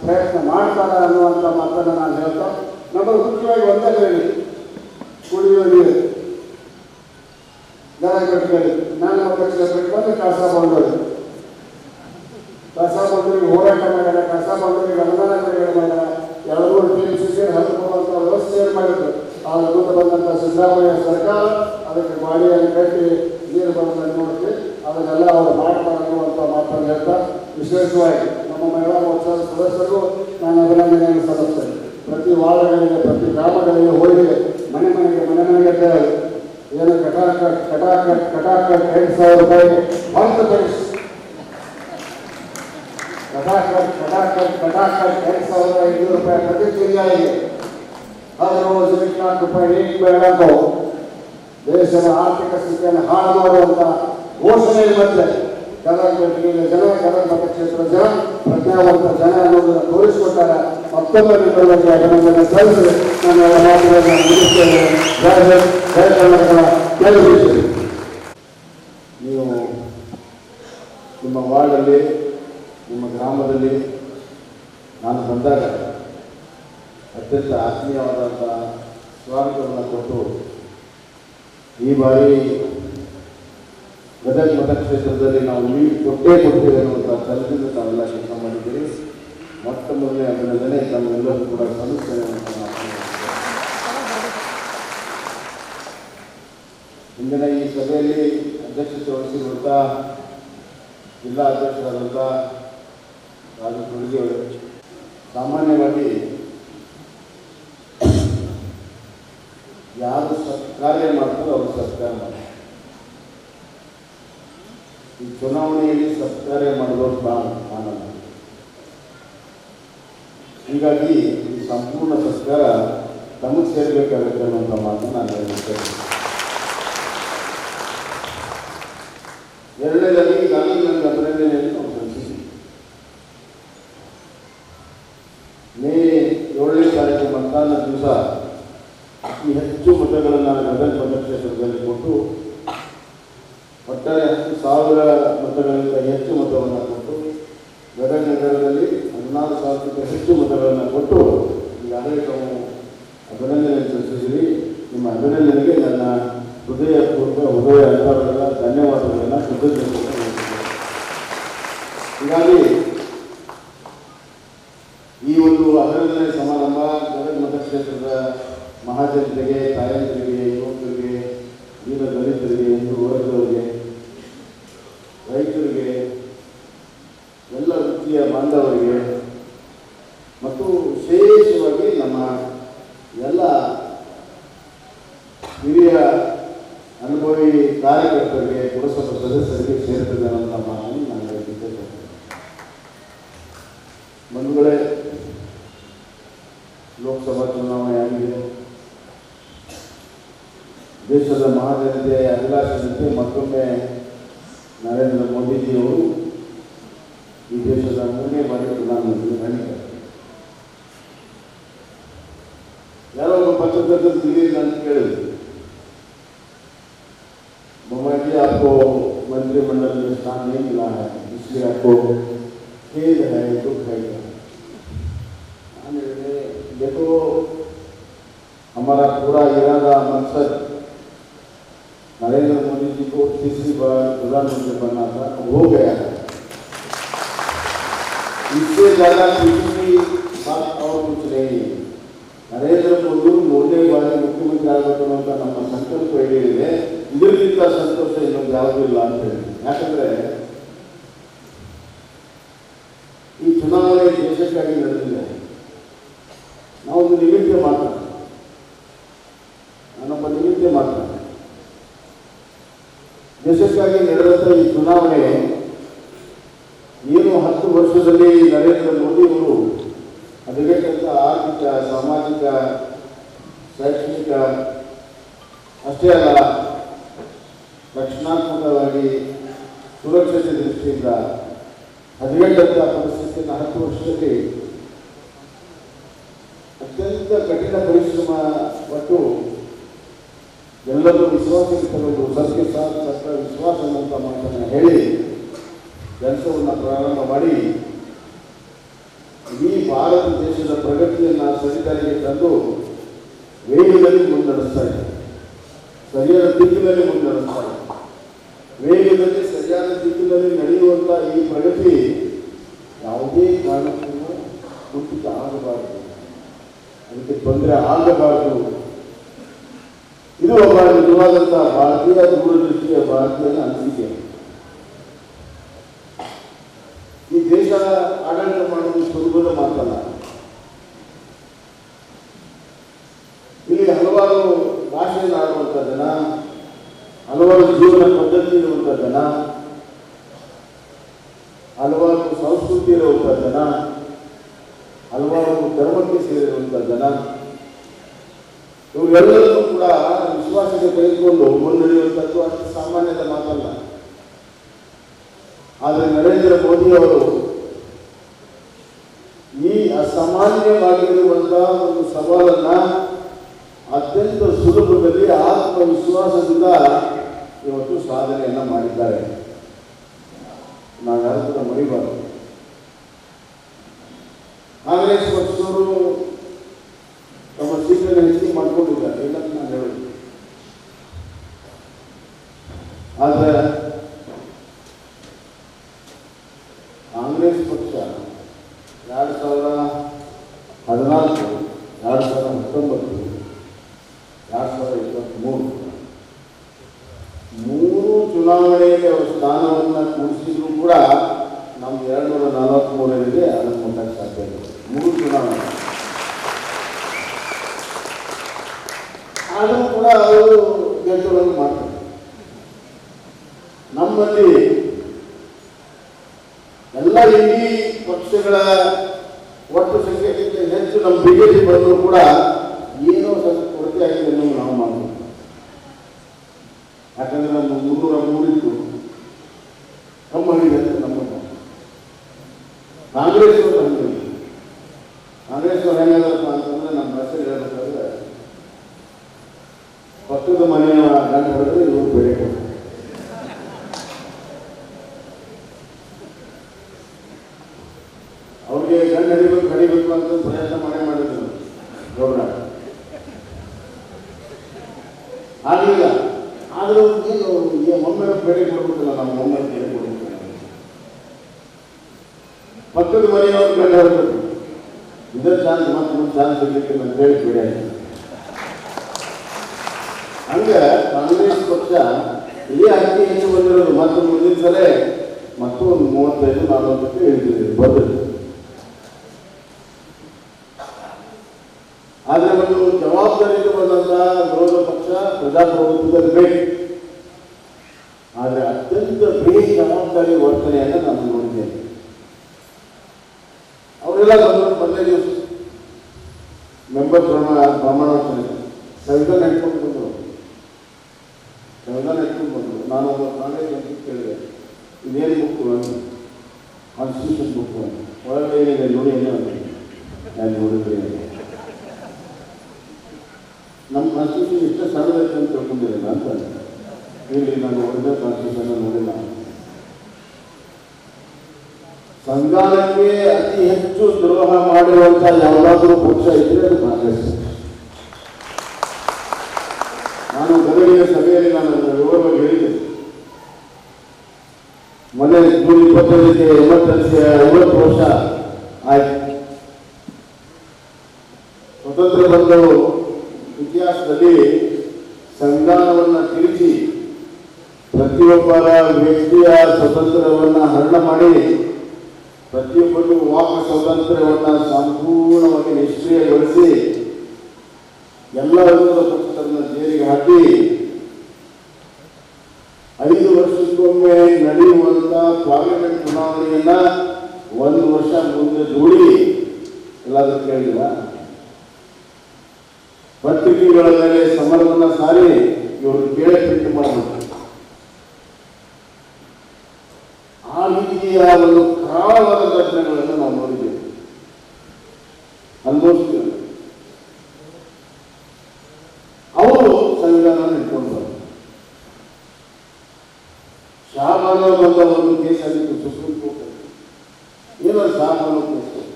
ಪ್ರಯತ್ನ ಮಾಡ್ತಾರೆ ಅನ್ನುವಂಥ ಮಾತನ್ನು ನಾನು ಹೇಳ್ತಾ, ನಮಗೆ ಮುಖ್ಯವಾಗಿ ಒಂದೇ ಹೇಳಿ ಕುಡಿಯುವ ನೀರು ಜನಗಟ್ಟುಗಳು ನಾನು ಪಕ್ಷ ಬಂದು ಕಳಸಾ ಬಂದವರು ಹೋರಾಟ ಮಾಡ್ಯಾರ, ಕಳಸಾ ಬಂದವರಿಗೆ ಅನುದಾನ ಬಿಡುಗಡೆ ಮಾಡ್ಯಾರ, 2-3 TMCC ಹರಿದು ಕೊಡುವಂಥ ವ್ಯವಸ್ಥೆಯನ್ನು ಮಾಡಿದ್ರು. ಆಗ ಮುಂದೆ ಬಂದಂಥ ಸಿದ್ದರಾಮಯ್ಯ ಸರ್ಕಾರ ಅದಕ್ಕೆ ಗಾಡಿಯನ್ನು ಕಟ್ಟಿ ನೀರು ಬರೋದನ್ನು ನೋಡಿದ್ವಿ. ಅದನ್ನೆಲ್ಲ ಅವರು ಮಾಡ್ತಾರೆ ಅನ್ನುವಂಥ ಮಾತನ್ನು ಹೇಳ್ತಾ, ವಿಶೇಷವಾಗಿ ನಮ್ಮ ಮಹಿಳಾ ಮೋರ್ಚಾದ ಸದಸ್ಯರು ನಾನು ಅಭಿನಂದನೆಯನ್ನು ಸಲ್ಲಿಸ್ತೇನೆ. ಪ್ರತಿ ವಾರ್ಡ್ಗಳಿಗೆ, ಪ್ರತಿ ಗ್ರಾಮಗಳಿಗೆ ಹೋಗಿ ಮನೆ ಮನೆಗೆ ಏನು ಕಟಾಕ 2,000 ರೂಪಾಯಿ ಹೊರತುಪಡಿಸಿ ಕಟಾಕ 2,500 ರೂಪಾಯಿ ಪ್ರತಿ ತಿಂಗಳಿಗೆ 14 ರೂಪಾಯಿ ನೀರು ಬೇಡಂತ ದೇಶದ ಆರ್ಥಿಕ ಸ್ಥಿತಿಯನ್ನು ಹಾಳು ಮಾಡುವಂಥ ಘೋಷಣೆ ಮತ್ತೆ ಗದಗ ಮತಕ್ಷೇತ್ರದ ಜನ ಪ್ರಜ್ಞಾವಂತ ಜನ ಅನ್ನೋದನ್ನು ತೋರಿಸಿಕೊಟ್ಟಾಗ ಮತ್ತೊಮ್ಮೆ ನಿಮ್ಮಲ್ಲಿ ಅಭಿನಂದನೆ ಸಲ್ಲಿಸಿ ನಾನು ಮಾತುಗಳನ್ನು ಮುಗಿಸ್ತೇನೆ. ಜಯ ಕರ್ನಾಟಕ ಗೆಲ್ಲಬೇಕು. ನೀವು ನಿಮ್ಮ ವಾರ್ಡಲ್ಲಿ, ನಿಮ್ಮ ಗ್ರಾಮದಲ್ಲಿ ನಾನು ಬಂದಾಗ ಅತ್ಯಂತ ಆತ್ಮೀಯವಾದಂಥ ಸ್ವಾಗತವನ್ನು ಕೊಟ್ಟು ಈ ಬಾರಿ ಗದಗ ಮತಕ್ಷೇತ್ರದಲ್ಲಿ ನಾವು ಲೀಡ್ ಕೊಡ್ತೇವೆ ಅನ್ನುವಂಥ ತಲದಿಂದ ತಾವೆಲ್ಲ ಕೆಲಸ ಮಾಡಿದ್ದೀರಿ. ಮೊಟ್ಟ ಮೊದಲನೇ ಅಭಿನಂದನೆ ತಮ್ಮೆಲ್ಲರೂ ಕೂಡ ಸಲ್ಲಿಸ್ತೇನೆ ಅಂತ ಇಂದಿನ ಈ ಸಭೆಯಲ್ಲಿ ಅಧ್ಯಕ್ಷತೆ ವಹಿಸಿರುವಂಥ ಜಿಲ್ಲಾ ಅಧ್ಯಕ್ಷರಾದಂಥ ರಾಜು ಹುಡುಗಿಯವರು ಸಾಮಾನ್ಯವಾಗಿ ಯಾರು ಕಾರ್ಯ ಮಾಡ್ತಾರೋ ಅವರು ಸರ್ಕಾರ ಮಾಡ್ತಾರೆ. ಈ ಚುನಾವಣೆಯಲ್ಲಿ ಸರ್ಕಾರ ಮಾಡಿದವರು ಕಾಣಲ್ಲ. ಹೀಗಾಗಿ ಈ ಸಂಪೂರ್ಣ ಸರ್ಕಾರ ತಮಗೆ ಸೇರಬೇಕಾಗುತ್ತೆ ಅನ್ನೋಂಥ ಮಾತನ್ನು ನಾನು ಹೇಳ್ತೇನೆ. ಎರಡನೇದಾಗಿ ಈಗಾಗಲೇ ನನಗೆ ಅಭಿನಂದನೆಯನ್ನು ನಾವು ಸಲ್ಲಿಸಿದ್ದೀವಿ. ಮೇ 7ನೇ ತಾರೀಕು ಮತದಾನ ದಿವಸ ಅತಿ ಹೆಚ್ಚು ಮತಗಳನ್ನು ಗದಗ ಮತಕ್ಷೇತ್ರದಲ್ಲಿ ಕೊಟ್ಟು ಒಟ್ಟಾರೆ 10,000 ಮತಗಳಿಂದ ಹೆಚ್ಚು ಮತವನ್ನು ಕೊಟ್ಟು ಗದಗ ನಗರದಲ್ಲಿ 16,000ಕ್ಕಿಂತ ಹೆಚ್ಚು ಮತಗಳನ್ನು ಕೊಟ್ಟು ಈಗಾಗಲೇ ನಾವು ಅಭಿನಂದನೆ ಸಲ್ಲಿಸಿದ್ದೀವಿ. ನಿಮ್ಮ ಅಭಿನಂದನೆಗೆ ನನ್ನ ಹೃದಯ ಅಂತರಗಳ ಧನ್ಯವಾದಗಳನ್ನು ಕೃತಜ್ಞತೆಗಳನ್ನು. ಹೀಗಾಗಿ ಈ ಒಂದು ಅಭಿನಂದನೆ ಸಮಾರಂಭ ಗದಗ ಮತಕ್ಷೇತ್ರದ ಮಹಾಜನತೆಗೆ, ತಾಯಂದಿರಿಗೆ, ಯುವಕರಿಗೆ, ದೀನ ದಲಿತರಿಗೆ, ಹಿಂದೂ ವರ್ಗದವರಿಗೆ, ರೈತರಿಗೆ, ಎಲ್ಲ ವೃತ್ತಿಯ ಬಾಂಧವರಿಗೆ ಮತ್ತು ವಿಶೇಷವಾಗಿ ನಮ್ಮ ಎಲ್ಲ ಹಿರಿಯ ಅನುಭವಿ ಕಾರ್ಯಕರ್ತರಿಗೆ, ಪುರಸಭಾ ಸದಸ್ಯರಿಗೆ ಸೇರ್ತದೆ ಅನ್ನೋ ಮಾತನ್ನು ನಾನು ಹೇಳಲಿಕ್ಕೆ ಬಂಧುಗಳೇ, ಲೋಕಸಭಾ ಚುನಾವಣೆ ಆಗಿದೆ. ದೇಶದ ಮಹಾಜನತೆಯ ಅಭಿಲಾಷದಂತೆ ಮತ್ತೊಮ್ಮೆ ನರೇಂದ್ರ ಮೋದಿಜಿಯವರು ಈ ದೇಶದ 3ನೇ ಬಾರಿ ಪ್ರಧಾನಮಂತ್ರಿ ಆಗಿದ್ದಾರೆ. ಯಾರೋ ಒಬ್ಬ ಪತ್ರಕರ್ತ ದಿಲ್ಲಿಯಲ್ಲಿ ನಾನು ಕೇಳಿದೆ, मोदी जी आपको मंत्रिमंडल में स्थान नहीं मिला है, इसलिए आपको खेद है, दुख है। देखो, हमारा पूरा इरादा, मकसद नरेंद्र मोदी जी को तीसरी बार प्रधानमंत्री बनना था, हो गया है। इससे ज़्यादा किसी बात और कुछ नहीं है. ನರೇಂದ್ರ ಮೋದಿ 3ನೇ ಬಾರಿ ಮುಖ್ಯಮಂತ್ರಿ ಆಗಬೇಕು ಅಂತ ನಮ್ಮ ಸಂಕಲ್ಪ ಹೇಳಿದೆ. ಇದಕ್ಕಿಂತ ಸಂತೋಷ ಇನ್ನೊಂದು ಯಾವುದೂ ಇಲ್ಲ ಅಂತ ಹೇಳಿ. ಯಾಕಂದ್ರೆ ಈ ಚುನಾವಣೆ ದೇಶಕ್ಕಾಗಿ ನಡೆದಿದೆ. ನಾವೊಂದು ನಿಮಿತ್ತ ಮಾತ್ರ, ನಾನೊಬ್ಬ ನಿಮಿತ್ತ ಮಾತ್ರ. ದೇಶಕ್ಕಾಗಿ ನಡೆದಂಥ ಈ ಚುನಾವಣೆ ಏನು 10 ವರ್ಷದಲ್ಲಿ ನರೇಂದ್ರ ಮೋದಿ ಅವರು ಅದಕ್ಕಿಂತ ಆರ್ಥಿಕ, ಸಾಮಾಜಿಕ, ಶೈಕ್ಷಣಿಕ ಅಷ್ಟೇ ಅಲ್ಲ, ರಕ್ಷಣಾತ್ಮಕವಾಗಿ ಸುರಕ್ಷತೆ ದೃಷ್ಟಿಯಿಂದ ಹದಗೆಟ್ಟಂಥ ಪರಿಸ್ಥಿತಿಯನ್ನು 10 ವರ್ಷದಲ್ಲಿ ಅತ್ಯಂತ ಕಠಿಣ ಪರಿಶ್ರಮ ಪಟ್ಟು ಎಲ್ಲರೂ ವಿಶ್ವಾಸಕ್ಕೆ ತಗೊಂಡು ಸತ್ಯ ಸಾಧ ವಿಶ್ವಾಸ ಅನ್ನುವಂಥ ಮಾತನ್ನು ಹೇಳಿ ಕೆಲಸವನ್ನು ಪ್ರಾರಂಭ ಮಾಡಿ ಇಡೀ ಭಾರತ ದೇಶದ ಪ್ರಗತಿಯನ್ನು ಸರಿದಾರಿಗೆ ತಂದು ವೇಗದಲ್ಲಿ ಮುನ್ನಡೆಸ್ತಾ ಇದೆ. ಸರಿಯಾದ ದಿಕ್ಕಿನಲ್ಲಿ ಮುನ್ನಡೆಸ್ತಾ ಇದೆ. ವೇಗದಲ್ಲಿ ಸರಿಯಾದ ದಿಕ್ಕಿನಲ್ಲಿ ನಡೆಯುವಂಥ ಈ ಪ್ರಗತಿ ಯಾವುದೇ ಕಾರಣಕ್ಕೂ ಕುಂಠಿತ ಆಗಬಾರದು, ಅದಕ್ಕೆ ತೊಂದರೆ ಆಗಬಾರದು. ಇದು ಒಬ್ಬ ನಿಜವಾದಂಥ ಭಾರತೀಯ ದೂರದೃಷ್ಟಿಯ ಭಾರತೀಯನ ಅನಿಸಿಕೆ. ಈ ದೇಶ ಆಡಳಿತ ಮಾಡುವುದು ಸುಲಭದ ಮಾತಲ್ಲ. ಇಲ್ಲಿ ಹಲವಾರು ಭಾಷೆಯನ್ನು ಆಡುವಂಥ ಜನ, ಹಲವಾರು ಜೀವನ ಪದ್ಧತಿ ಇರುವಂಥ ಜನ, ಹಲವಾರು ಸಂಸ್ಕೃತಿ ಇರುವಂಥ ಜನ, ಹಲವಾರು ಧರ್ಮಕ್ಕೆ ಸೇರಿರುವಂಥ ಜನ, ಇವರೆಲ್ಲರೂ ಕೂಡ ವಿಶ್ವಾಸಕ್ಕೆ ತೆಗೆದುಕೊಂಡು ಮುನ್ನಡೆಯುವಂಥದ್ದು ಅಷ್ಟು ಸಾಮಾನ್ಯದ ಮಾತಲ್ಲ. ಆದರೆ ನರೇಂದ್ರ ಮೋದಿ ಅವರು ಈ ಅಸಾಮಾನ್ಯವಾಗಿರುವಂತಹ ಒಂದು ಸವಾಲನ್ನ ಅತ್ಯಂತ ಸುಲಭದಲ್ಲಿ ಆತ್ಮವಿಶ್ವಾಸದಿಂದ ಇವತ್ತು ಸಾಧನೆಯನ್ನ ಮಾಡಿದ್ದಾರೆ. ನಾವು ಯಾರು ಕೂಡ ಮರಿಬಾರದು. ಕಾಂಗ್ರೆಸ್ ಪಕ್ಷದವರು ತಮ್ಮ ಸೀಟನ್ನು ಹೆಚ್ಚಿಗೆ ಮಾಡ್ಕೊಂಡಿದ್ದಾರೆ, ಇಲ್ಲ ನಾನು ಹೇಳುದು. ಆದರೆ ಕಾಂಗ್ರೆಸ್ ಪಕ್ಷ 2014, 2019, 2023 ಮೂರು ಚುನಾವಣೆಯಲ್ಲಿ ಅವರ ಸ್ಥಾನವನ್ನು ಕೂಡಿಸಿದ್ರು ಕೂಡ ನಮ್ಗೆ 243 ಅದನ್ನು ಮುಟ್ಟಕ್ಕೆ ಸಾಧ್ಯ ಇಲ್ಲ. 3 ಚುನಾವಣೆ ಆದರೂ ಕೂಡ ಅವರು ಗೆಲ್ಲುವನ್ನು ಮಾಡ್ತಾರೆ. ನಮ್ಮಲ್ಲಿ ಎಲ್ಲ ಇಡೀ ಪಕ್ಷಗಳ ಒಟ್ಟು ಸಂಖ್ಯೆಗಿಂತ ಹೆಚ್ಚು ನಮ್ಮ ಬಿಜೆಪಿ ಬಂದರೂ ಕೂಡ ಏನೋ ಹೆಚ್ಚಾಗಿದೆ ಅನ್ನೋದು ನಾವು ಮಾಡ್ತೀವಿ. ಯಾಕಂದ್ರೆ ನಮ್ಮ 303 ಇತ್ತು, ಕಮ್ಮಾಗಿದೆ ಅಂತ ನಮ್ಮ ಕಾಂಗ್ರೆಸ್ ಹೆಂಗಾದಪ್ಪ ಅಂತಂದ್ರೆ ನಮ್ಮ ಹೆಸರು ಹೇಳ್ಬೇಕಾದ್ರೆ ಪಕ್ಕದ ಮನೆಯ ಗಂಟು ಹೊಡೆದ್ರೆ ಇವರು ಬೇರೆ ಕೊಡ್ತಾರೆ. ಅವ್ರಿಗೆ ಗಂಡು ಕಡಿಬೇಕು ಅಂತ ಪ್ರಯತ್ನ ಮಾಡಿದ್ರು ಗೌಡ, ಆಗಲಿಲ್ಲ. ಆದರೂ ಒಮ್ಮೆ ಬೇರೆ ಕೊಡ್ಬೇಕಲ್ಲ, ನಾವು ಒಮ್ಮೆ ಬೇರೆ ಕೊಡ್ಬೇಕು. ಪಕ್ಕದ ಮನೆಯವ್ರು ಗಂಡು ಹೊರಬೇಕು, ಇದೇ ಚಾನ್ಸ್ ಮತ್ತೆ ಚಾನ್ಸ್ ಸಿಗಲಿಕ್ಕೆ ನಾನು ಹೇಳಿ ಬೇಡ. ಹಂಗೆ ಕಾಂಗ್ರೆಸ್ ಪಕ್ಷ ಇದೇ ಅತಿ ಹೆಚ್ಚು ಬಂದಿರೋದು. ಮತ್ತು ಮುಂದಿನ ಸಲ ಮತ್ತು ಒಂದು 35-40 ಹೇಳ್ತಿದ್ದೀವಿ ಬಂದಿದೆ. ಆದರೆ ಒಂದು ಜವಾಬ್ದಾರಿಯಿಂದ ಬಂದಂತ ವಿರೋಧ ಪಕ್ಷ ಪ್ರಜಾಪ್ರಭುತ್ವದಲ್ಲಿ ಬೇಕು. ಆದರೆ ಅತ್ಯಂತ ಬೇಜವಾಬ್ದಾರಿ ವರ್ತನೆಯನ್ನು ನಾನು ನೋಡಿದ್ದೇನೆ. ಅವರೆಲ್ಲ ಮೊದಲನೇ ದಿವಸ ಮೆಂಬರ್ ಪ್ರಮಾಣವಚನ ಸಂವಿಧಾನ ಇಟ್ಕೊಂಡು ಬಂದರು. ನಾನು ಒಬ್ಬ ಕಾಂಗ್ರೆಸ್ ಅಂತ ಕೇಳಿದೆ, ಇದೇನು ಬುಕ್ಕು ಅಂತ, ಕಾನ್ಸ್ಟಿಟ್ಯೂಷನ್ ಬುಕ್ಕು ಅಂತ. ಒಳಗಡೆ ಏನಿದೆ ನೋಡಿ ಏನೋ ನಾನು ನೋಡಿದ್ರಿ. ನಮ್ಮ ಕಾನ್ಸ್ಟಿಟ್ಯೂಷನ್ ಇಷ್ಟ ಸಣ್ಣದೈತೆ ಅಂತ ತಿಳ್ಕೊಂಡಿರಲಿಲ್ಲ ಅಂತ ಇಲ್ಲಿ ನಾನು ಒಳ್ಳೆ ಕಾನ್ಸ್ಟಿಟ್ಯೂಷನ್ ನೋಡಿಲ್ಲ. ಸಂವಿಧಾನಕ್ಕೆ ಅತಿ ಹೆಚ್ಚು ದ್ರೋಹ ಮಾಡಿರುವಂಥ ಯಾವುದಾದ್ರೂ ಪಕ್ಷ ಇದ್ರೆ ಅದು ಕಾಂಗ್ರೆಸ್. ನಾನು ಗದಗಿನ ಸಭೆಯಲ್ಲಿ ನಾನು ವಿವರವಾಗಿ ಹೇಳಿದ್ದೆ. ಮೊನ್ನೆ ಜೂನ್ 25ಕ್ಕೆ 50 ವರ್ಷ ಆಯ್ತು. ಸ್ವತಂತ್ರ ಬಂದು ಇತಿಹಾಸದಲ್ಲಿ ಸಂವಿಧಾನವನ್ನು ತಿರುಚಿ ಪ್ರತಿಯೊಬ್ಬರ ವ್ಯಕ್ತಿಯ ಸ್ವತಂತ್ರವನ್ನು ಹರಣ ಮಾಡಿ ಪ್ರತಿಯೊಬ್ಬರಿಗೂ ವಾಕ್ ಸ್ವಾತಂತ್ರ್ಯವನ್ನು ಸಂಪೂರ್ಣವಾಗಿ ನಿಷ್ಕ್ರಿಯಗೊಳಿಸಿ ಎಲ್ಲ ವಿರೋಧ ಪಕ್ಷಗಳನ್ನು ಜೈಲಿಗೆ ಹಾಕಿ 5 ವರ್ಷಕ್ಕೊಮ್ಮೆ ನಡೆಯುವಂತ ಪಾರ್ಲಿಮೆಂಟ್ ಚುನಾವಣೆಯನ್ನ 1 ವರ್ಷ ಮುಂದೆ ದೂಡಿ ಎಲ್ಲಾದ್ರೂ ಕೇಳಿಲ್ಲ. ಪತ್ರಿಕೆಗಳ ಮೇಲೆ ಸಮರವನ್ನ ಸಾರಿ ಇವರು ಕೇಳಿ ಪ್ರಿಂಟ್ ಮಾಡಬೇಕು. ಆ ರೀತಿಯ ಒಂದು ಕಾಳವಾದ ಘಟನೆಗಳನ್ನು ನಾವು ನೋಡಿದ್ದೇವೆ, ಅನುಭವಿಸ್ತೇವೆ. ಅವರು ಸಂವಿಧಾನ ಇಟ್ಕೊಂಡು ಶಾಬಾನ ಬಂದ ಒಂದು ಕೇಸ್ ಆಗಿತ್ತು ಸುಪ್ರೀಂ ಕೋರ್ಟ್. ಏನೋ ಶಾಬಾನ ಕೇಸ್,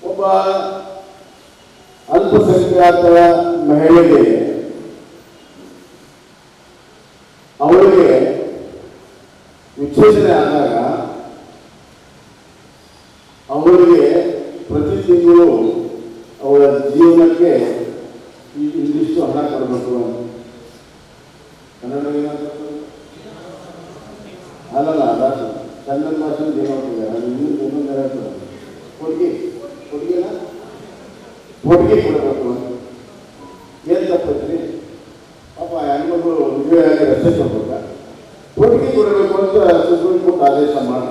ಒಬ್ಬ ಅಲ್ಪಸಂಖ್ಯಾತ ಮಹಿಳೆಗೆ ಅವರಿಗೆ ವಿಚ್ಛೇದನೆ ಆದಾಗ ಅವರಿಗೆ ಪ್ರತಿ ತಿಂಗಳು ಅವರ ಜೀವನಕ್ಕೆ ಇಂದಿಷ್ಟು ಹಣ ಕೊಡಬೇಕು. ಕನ್ನಡ ಅಲ್ಲಲ್ಲ, ಅದಾದ ಕನ್ನಡ ಭಾಷೆ ಏನಾಗ್ತದೆ, ಅದು ಇನ್ನೊಂದು ಹೇಳ್ತದೆ, ಕೊಡುಗೆನ ಕೊಡುಗೆ ಕೊಡಬೇಕು. ಏನು ತಪ್ಪೈತ್ರಿ ಪಾಪ ಹೆಣ್ಮಗಳು ಮದುವೆಯಾಗಿ ರಸ್ತೆ ಕೊಡ್ಬೇಕ, ಕೊಡುಗೆ ಕೊಡಬೇಕು ಅಂತ ಸುಪ್ರೀಂ ಕೋರ್ಟ್ ಆದೇಶ ಮಾಡಿ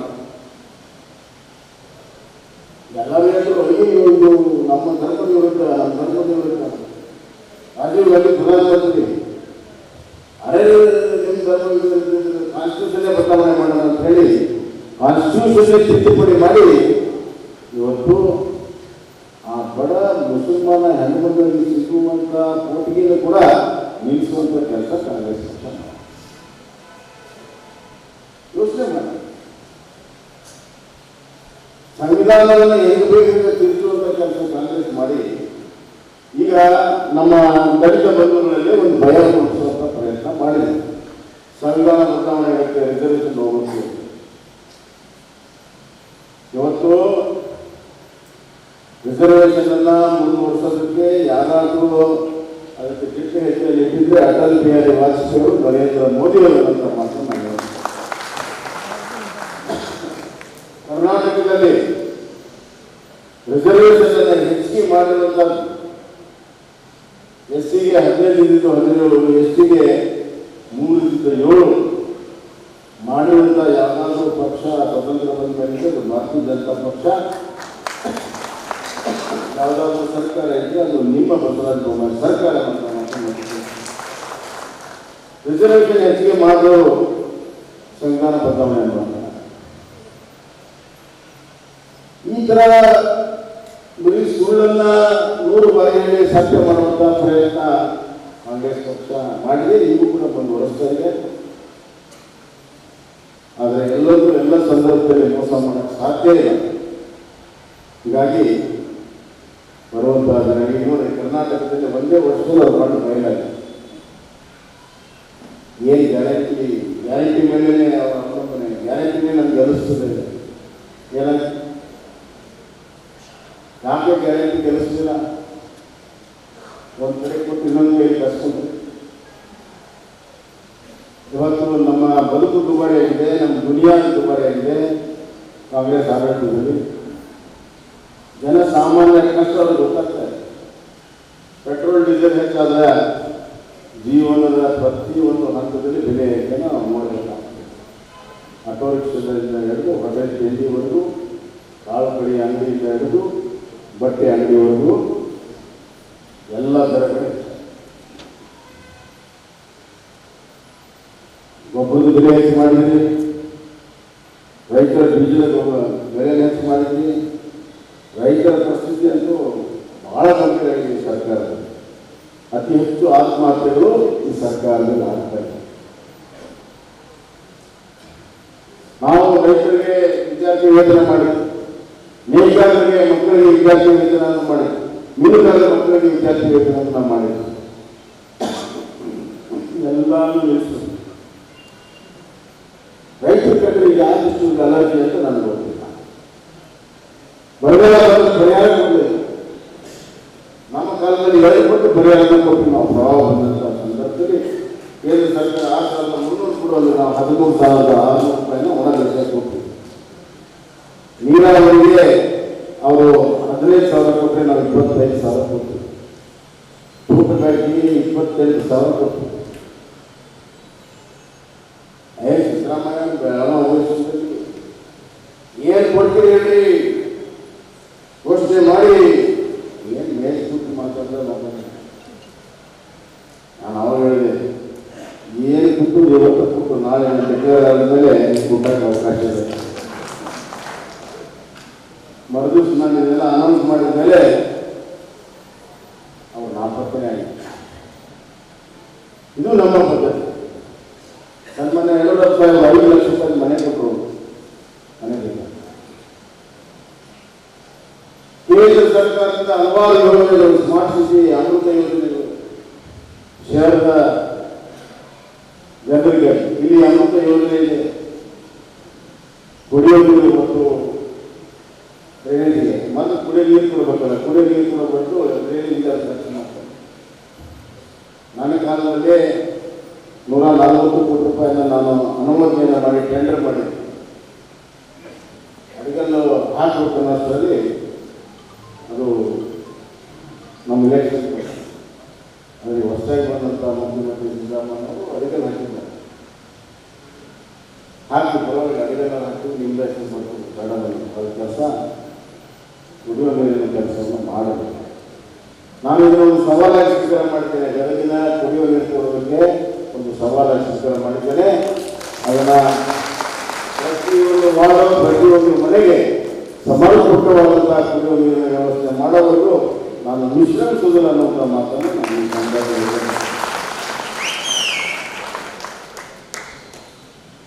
ಎಲ್ಲರೂ ಹೇಳಿದ್ರು. ಇದು ನಮ್ಮ ಧರ್ಮದ ವಿರುದ್ಧ, ನಮ್ಮ ಧರ್ಮದ ವಿರುದ್ಧ. ರಾಜೀವ್ ಗಾಂಧಿ ಪ್ರಧಾನಮಂತ್ರಿ, ಅರೆ ನಿಮ್ಮ ಧರ್ಮ ಕಾನ್ಸ್ಟಿಟ್ಯೂಷನ್ನೇ ಬದಲಾವಣೆ ಮಾಡೋಣ ಅಂತ ಹೇಳಿ ಕಾನ್ಸ್ಟಿಟ್ಯೂಷನ್ ತಿದ್ದುಪಡಿ ಮಾಡಿ ಇವತ್ತು ಆ ಬಡ ಮುಸಲ್ಮಾನ ಹೆಣ್ಮಗಳಿಗೆ ಸಿಗುವಂತ ಕೋಟಿಗೆಯನ್ನು ಕೂಡ ನಿಲ್ಲಿಸುವಂತ ಕೆಲಸ ಕಾಂಗ್ರೆಸ್ ಪಕ್ಷ ಯೋಚನೆ ಮಾಡಿ ಸಂವಿಧಾನವನ್ನು ಹೆಂಗ್ ಬೇಕಂತ ತಿರುಚುವಂತ ಕೆಲಸ ಕಾಂಗ್ರೆಸ್ ಮಾಡಿ ಈಗ ನಮ್ಮ ದಲಿತ ಬಂಧುಗಳಲ್ಲಿ ಒಂದು ಭಯ ಮೂಡಿಸುವಂತ ಪ್ರಯತ್ನ ಮಾಡಿದೆ. ಸಂವಿಧಾನ ಬದಲಾವಣೆಗೆ ರಿಸರ್ವೇಷನ್ ಹೋಗುತ್ತೆ. ಇವತ್ತು ರಿಸರ್ವೇಷನ್ ಅನ್ನ ಮುಂದುವರಿಸೋದಕ್ಕೆ ಯಾರಾದರೂ ಅದಕ್ಕೆ ಚಿಕ್ಕ ಹೆಜ್ಜೆಯಲ್ಲಿ ಇಟ್ಟಿದ್ರೆ ಅಟಲ್ ಬಿಹಾರಿ ವಾಜಪೇಯಿ ಅವರು, ನರೇಂದ್ರ ಮೋದಿ ಅವರು ಅಂತ ಮಾತ್ರ ನಾನು ಕರ್ನಾಟಕದಲ್ಲಿ ರಿಸರ್ವೇಷನ್ ಅನ್ನ ಹೆಚ್ಚಿಗೆ ಮಾಡಿರುವಂತ ಎಸ್ಸಿಗೆ 15 ಇದ್ದಿದ್ದು 17, ಎಸ್ಟಿಗೆ 3 ಇದ್ದಿದ್ದು 7 ಮಾಡಿರುವಂತ ಯಾವ್ದಾದ್ರು ಪಕ್ಷ ಸ್ವತಂತ್ರ ಬಂದ ಮೇಲೆ ಭಾರತೀಯ ಜನತಾ ಪಕ್ಷ ಯಾವುದಾದ್ರೂ ಸರ್ಕಾರ ಇದ್ದರೆ ಅದು ನಿಮ್ಮ ಬಸವರಾಜ ಬೊಮ್ಮಾಯಿ ಸರ್ಕಾರ ಅಂತ ರಿಸರ್ವೇಷನ್ ಹೆಚ್ಚಿಗೆ ಮಾಡೋರು ಸಂವಿಧಾನ ಬದಲಾವಣೆ ಮಾಡ್ತಾರೆ. ಈ ಥರ ಬರೀ ಸುಳ್ಳನ್ನ 100 ಬಾರಿ ಹೇಳಿ ಸತ್ಯ ಮಾಡುವಂಥ ಪ್ರಯತ್ನ ಕಾಂಗ್ರೆಸ್ ಪಕ್ಷ ಮಾಡಿದೆ. ಈಗೂ ಕೂಡ ಬಂದು ವರ್ಷ ಇದೆ. ಆದರೆ ಎಲ್ಲರೂ ಎಲ್ಲ ಸಂದರ್ಭದಲ್ಲಿ ಮೋಸ ಮಾಡೋಕ್ಕೆ ಸಾಧ್ಯ ಇಲ್ಲ. ಹೀಗಾಗಿ ಬರುವಂಥ ಜನರಿಗೆ ನೋಡಿ, ಕರ್ನಾಟಕದಲ್ಲಿ ಒಂದೇ ವರ್ಷದಲ್ಲಿ ಅವ್ರು ಮಾಡಿ ಬಯಲಾಗಿದೆ. ಏನು ಗ್ಯಾರಂಟಿ ಮೇಲೆ ಅವರ ಅವಲಂಬನೆ, ಗ್ಯಾರಂಟಿನೇ ನಮ್ಗೆ ಗೆಲ್ಲಿಸ್ತದೆ. ಏನಾಗಿ ಯಾಕೆ ಗ್ಯಾರಂಟಿ ಗೆಲ್ಲಿಸ್ತಿಲ್ಲ? ಒಂದು ಕಡೆ ಕೊಟ್ಟು ಇನ್ನೊಂದು ಕೈ ಕಸ್ಕೊಂಡು ಇವತ್ತು ನಮ್ಮ ಬದುಕು ದುಬಾರಿ ಆಗಿದೆ, ನಮ್ಮ ದುನಿಯಾ ದುಬಾರಿ ಆಗಿದೆ. ಕಾಂಗ್ರೆಸ್ ಆಡಳಿತದಲ್ಲಿ ಜನಸಾಮಾನ್ಯರ ಕಷ್ಟ ಅವ್ರಿಗೆ ಗೊತ್ತಾಗ್ತದೆ. ಪೆಟ್ರೋಲ್ ಡೀಸೆಲ್ ಹೆಚ್ಚಾದರೆ ಜೀವನದ ಪ್ರತಿಯೊಂದು ಹಂತದಲ್ಲಿ ಬೆಲೆ ಹೆಚ್ಚನ್ನು ನಾವು ನೋಡಬೇಕಾಗ್ತದೆ. ಆಟೋ ರಿಕ್ಷಾದಿಂದ ಹಿಡಿದು ಹೋಟೆಲ್ ತಿಂಡಿವರೆಗೂ, ಕಾಳು ಕಡಿ ಅಂಗಡಿಯಿಂದ ಹಿಡಿದು ಬಟ್ಟೆ ಅಂಗಡಿವರೆಗೂ ಎಲ್ಲ ದರಗಳು. ಗೊಬ್ಬರದ ಬೆಲೆ ಹೆಚ್ಚು ಮಾಡಿದ್ರಿ, ರೈತರ ಬೀಜದ ಬೆಲೆ ಹೆಚ್ಚು ಮಾಡಿದ್ರಿ. ರೈತರ ಪರಿಸ್ಥಿತಿ ಅಂತೂ ಬಹಳ ಗಂಭೀರವಾಗಿದೆ. ಸರ್ಕಾರದಲ್ಲಿ ಅತಿ ಹೆಚ್ಚು ಆತ್ಮಹತ್ಯೆಗಳು ಈ ಸರ್ಕಾರದಲ್ಲಿ ಆಗ್ತವೆ. ನಾವು ರೈತರಿಗೆ ವಿದ್ಯಾರ್ಥಿ ವೇತನ ಮಾಡಿದ್ವಿ, ನೇಕಾರರಿಗೆ ಮಕ್ಕಳಿಗೆ ವಿದ್ಯಾರ್ಥಿ ವೇತನ ಮಾಡಿದ್ವಿ, ಮೀನುಗಾರರ ಮಕ್ಕಳಿಗೆ ವಿದ್ಯಾರ್ಥಿ ವೇತನ ನಾವು ಮಾಡಿದ್ವಿ. ಎಲ್ಲಾನು ನಿಲ್ಲಿಸಿದ್ವಿ. ರೈತರ ಕಡೆ ಯಾಕಿಷ್ಟು ಅಲರ್ಜಿ ಅಂತ ನನಗೆ ಗೊತ್ತಿಲ್ಲ. ಬರಗಾಲ ಪರಿಹಾರ ಕೊಡಲಿಲ್ಲ. ನಮ್ಮ ಕಾಲದಲ್ಲಿ ಹೇಳಿಕೊಟ್ಟು ಪರಿಹಾರ ಕೊಟ್ಟು ನಾವು ಪ್ರವಾಹ ಬಂದಂಥ ಸಂದರ್ಭದಲ್ಲಿ ಕೇಂದ್ರ ಸರ್ಕಾರ 6,300 ಕೊಡುವಲ್ಲಿ ನಾವು 13,600 ರೂಪಾಯಿನ ಒಣ ಲಕ್ಷ ಕೊಡ್ತೀವಿ. ನೀರಾವರಿಗೆ ಅವರು 15,000 ಕೊಟ್ಟರೆ ನಾವು 25,000 ಕೊಡ್ತೀವಿ. ತೋಟಗಾರಿಕೆಗೆ 28,000 ಕೊಡ್ತೀವಿ. ಸಿದ್ದರಾಮಯ್ಯ ಬೆಳಗಾವಿ ಏನು ಕೊಡ್ತೀರಿ ಹೇಳಿ, ಘೋಷಣೆ ಮಾಡಿ ಏನು ಮೇಲೆ ಕೂತು ಮಾತಾಡಿದ್ರೆ ನಾನು ಅವಾಗ ಹೇಳಿದೆ, ಏನು ಕೂತು ಇವತ್ತು ಕೂತು ನಾಳೆ ಡಿಕ್ಲೇರ್ ಆದಮೇಲೆ ಕೂಟಕ್ಕೆ ಅವಕಾಶ ಇದೆ. ಮರುದಿವ್ಸ ನಾನು ಇದೆಲ್ಲ ಅನೌನ್ಸ್ ಮಾಡಿದ ಮೇಲೆ ಅವ್ರು ನಾಪತ್ತನೇ ಆಗಿದೆ. ಇದು ನಮ್ಮ ಪದ್ಧತಿ. ಸನ್ಮಾನ್ಯ ಯಡಿಯೂರಪ್ಪ 5 ಲಕ್ಷ ರೂಪಾಯಿ ಮನೆ ಕೊಟ್ಟರು. ಮನೆಗೆ ಕೇಂದ್ರ ಸರ್ಕಾರದಿಂದ ಹಲವಾರು ಯೋಜನೆಗಳು, ಸ್ಮಾರ್ಟ್ ಸಿಟಿ, ಅಮೃತ ಯೋಜನೆಗಳು ಶಹರದ ಜನರಿಗೆ. ಇಲ್ಲಿ ಅಮೃತ ಯೋಜನೆ ಇದೆ, ಕುಡಿಯೋ ನೀರು ಮತ್ತು ಡ್ರೈನೇಜ್ಗೆ. ಮತ್ತು ಕುಡಿಯೋ ನೀರು ಕೊಡಬೇಕಲ್ಲ, ಕುಡಿಯೋ ನೀರು ಕೊಡಬೇಕು, ಡ್ರೈನೇಜ್ ಖರ್ಚು ಮಾಡ್ತಾರೆ. ನನ್ನ ಕಾಲದಲ್ಲಿ 140 ಕೋಟಿ ರೂಪಾಯಿನ ನಾನು ಅನುಮೋದನೆಯನ್ನು ಮಾಡಿ ಟೆಂಡರ್ ಮಾಡಿದ್ದೆ. ಅಡಿಗಲ್ಲು ಹಾಕಬೇಕು ಅನ್ನೋಷ್ಟರಲ್ಲಿ ಅದು ನಮ್ಮ ಇಲೆಕ್ಷನ್ ಅದರಲ್ಲಿ ಹೊಸದಾಗಿ ಬಂದಂಥ ಮುಖ್ಯಮಂತ್ರಿ ಸಿದ್ದರಾಮಯ್ಯ ಅವರು ಅಡಿಗಲ್ ಹಾಕಿದ್ದಾರೆ. ಹಾಕಿ ಪರವಾಗಿ ಅಡಿಗಲ್ಲ ಹಾಕಿ ಇನ್ವೆಸ್ಟ್ಮೆಂಟ್ ಮಾಡಬೇಕು ಬೇಡದಲ್ಲಿ. ಅದ್ರ ಕೆಲಸ ಕುಡಿಯುವ ನೀರಿನ ಕೆಲಸವನ್ನು ಮಾಡಬೇಕು. ನಾನು ಇದನ್ನು ಸವಾಲಾಗಿ ಸ್ವೀಕಾರ ಮಾಡ್ತೇನೆ. ಗದಗಿನ ಕುಡಿಯುವ ನೀರು ಕೊಡೋದಕ್ಕೆ ಒಂದು ಸವಾಲಾಗಿ ಸ್ವೀಕಾರ ಮಾಡಿದ್ದೇನೆ. ಅದನ್ನು ಪ್ರತಿಯೊಂದು ವಾರ್ಡ್, ಪ್ರತಿಯೊಂದು ಮನೆಗೆ ಸಮರ್ಪಕವಾದಂತಹ ಕುಡಿಯುವ ನೀರಿನ ವ್ಯವಸ್ಥೆ ಮಾಡೋವರೆಗೂ ನಾನು ವಿಶ್ರಮಿಸುವುದಿಲ್ಲ ಅನ್ನುವಂಥ ಮಾತನ್ನು ನಾನು ಈ ಸಂದರ್ಭದಲ್ಲಿ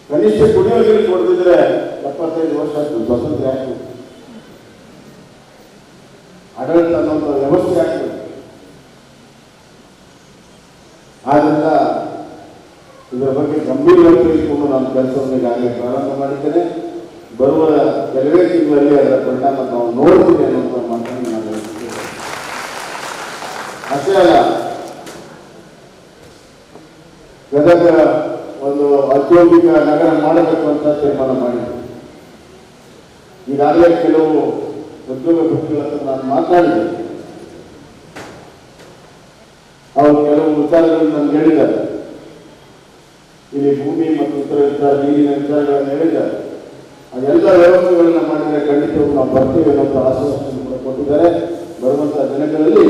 ಕನಿಷ್ಠ ಕುಡಿಯುವ ನೀರು ಕೊಡದಿದ್ರೆ 75 ವರ್ಷ ಆಯ್ತು, ಸ್ವಾತಂತ್ರ್ಯ ಆಯ್ತು, ಆಡಳಿತ ಅನ್ನುವಂಥ ವ್ಯವಸ್ಥೆ ಆಗ್ತದೆ. ಆದ್ದರಿಂದ ಇದರ ಬಗ್ಗೆ ಗಂಭೀರವಾಗಿ ತೆಗೆದುಕೊಂಡು ನಾನು ಕೆಲಸವನ್ನು ಈಗಾಗಲೇ ಪ್ರಾರಂಭ ಮಾಡಿದ್ದೇನೆ. ಬರುವ ಕೆಲವೇ ತಿಂಗಳಲ್ಲಿ ಅದರ ಪರಿಣಾಮ ನಾವು ನೋಡ್ತೀವಿ ಅನ್ನುವಂಥ ಮಾತನ್ನು ನಾನು ಹೇಳ್ತಿದ್ದೇನೆ. ಅಷ್ಟೇ ಅಲ್ಲ, ಗದಗ ಒಂದು ಔದ್ಯೋಗಿಕ ನಗರ ಮಾಡಬೇಕು ಅಂತ ತೀರ್ಮಾನ ಮಾಡಿದ್ದೆ. ಈಗಾಗಲೇ ಕೆಲವು ಉದ್ಯೋಗಪತಿಗಳ ಹತ್ರ ನಾನು ಮಾತಾಡಿದೆ. ಅವರು ಕೆಲವು ವಿಚಾರಗಳನ್ನು ನನಗೆ ಹೇಳಿದ್ದಾರೆ. ಇಲ್ಲಿ ಭೂಮಿ ಮತ್ತು ಇತರ ವಿಚಾರ, ನೀರಿನ ವಿಚಾರಗಳನ್ನು ಹೇಳಿದ್ದಾರೆ. ಅದೆಲ್ಲ ವ್ಯವಸ್ಥೆಗಳನ್ನ ಮಾಡಿದರೆ ಖಂಡಿತವಾಗಿ ನಾವು ಬರ್ತೀವಿ ಅನ್ನೋಂಥ ಆಶ್ವಾಸನೆ ಕೂಡ ಕೊಟ್ಟಿದ್ದಾರೆ. ಬರುವಂತಹ ದಿನಗಳಲ್ಲಿ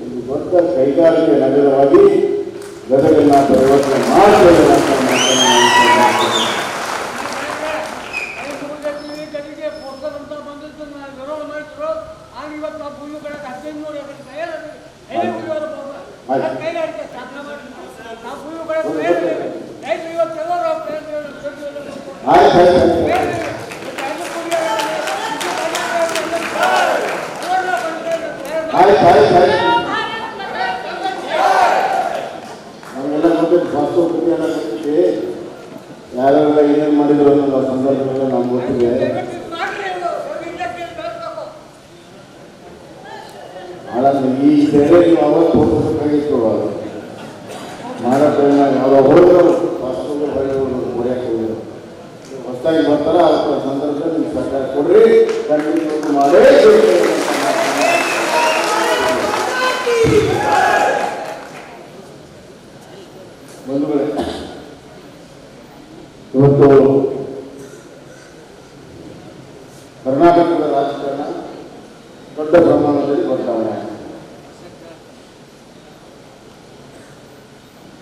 ಒಂದು ದೊಡ್ಡ ಕೈಗಾರಿಕೆ ನಗರವಾಗಿ ಗದಗನ್ನ ಪರಿವರ್ತನೆ ಮಾಡ್ತೇವೆ ಅಂತ ನಮಗೆಲ್ಲ ಮತ್ತೆ ವಾಸ್ತವತೆ ಎಲ್ಲ ಗೊತ್ತಿದೆ. ಯಾರೆಲ್ಲ ಏನೇನು ಮಾಡಿದ್ರು ಅನ್ನೋ ಸಂದರ್ಭದಲ್ಲಿ ನಮ್ಗೆ ಗೊತ್ತಿದೆ. ಈ ಬೆಳೆ ನೀವು ಅವಾಗ ತೋರಿಸಬೇಕಾಗಿತ್ತು. ಮಾಡೋದ್ರಿಂದ ಅವಾಗ ಹೋದ್ರು ವಾಸ್ತವ ಬೆಳೆಗಳು ಹೊಡೆಯಕ್ಕೆ ಹೋಗಿದ್ರು. ಹೊಸದಾಗಿ ಬರ್ತಾರ ಅವರ ಸಂದರ್ಭದಲ್ಲಿ ನೀವು ಸರ್ಕಾರ ಕೊಡ್ರಿ, ಕಂಟಿನ್ಯೂ ಮಾಡೇ ಬಂಧುಗಳೇ. ಇವತ್ತು ಕರ್ನಾಟಕದ ರಾಜಕಾರಣ ದೊಡ್ಡ ಪ್ರಮಾಣದಲ್ಲಿ ಬದಲಾವಣೆ.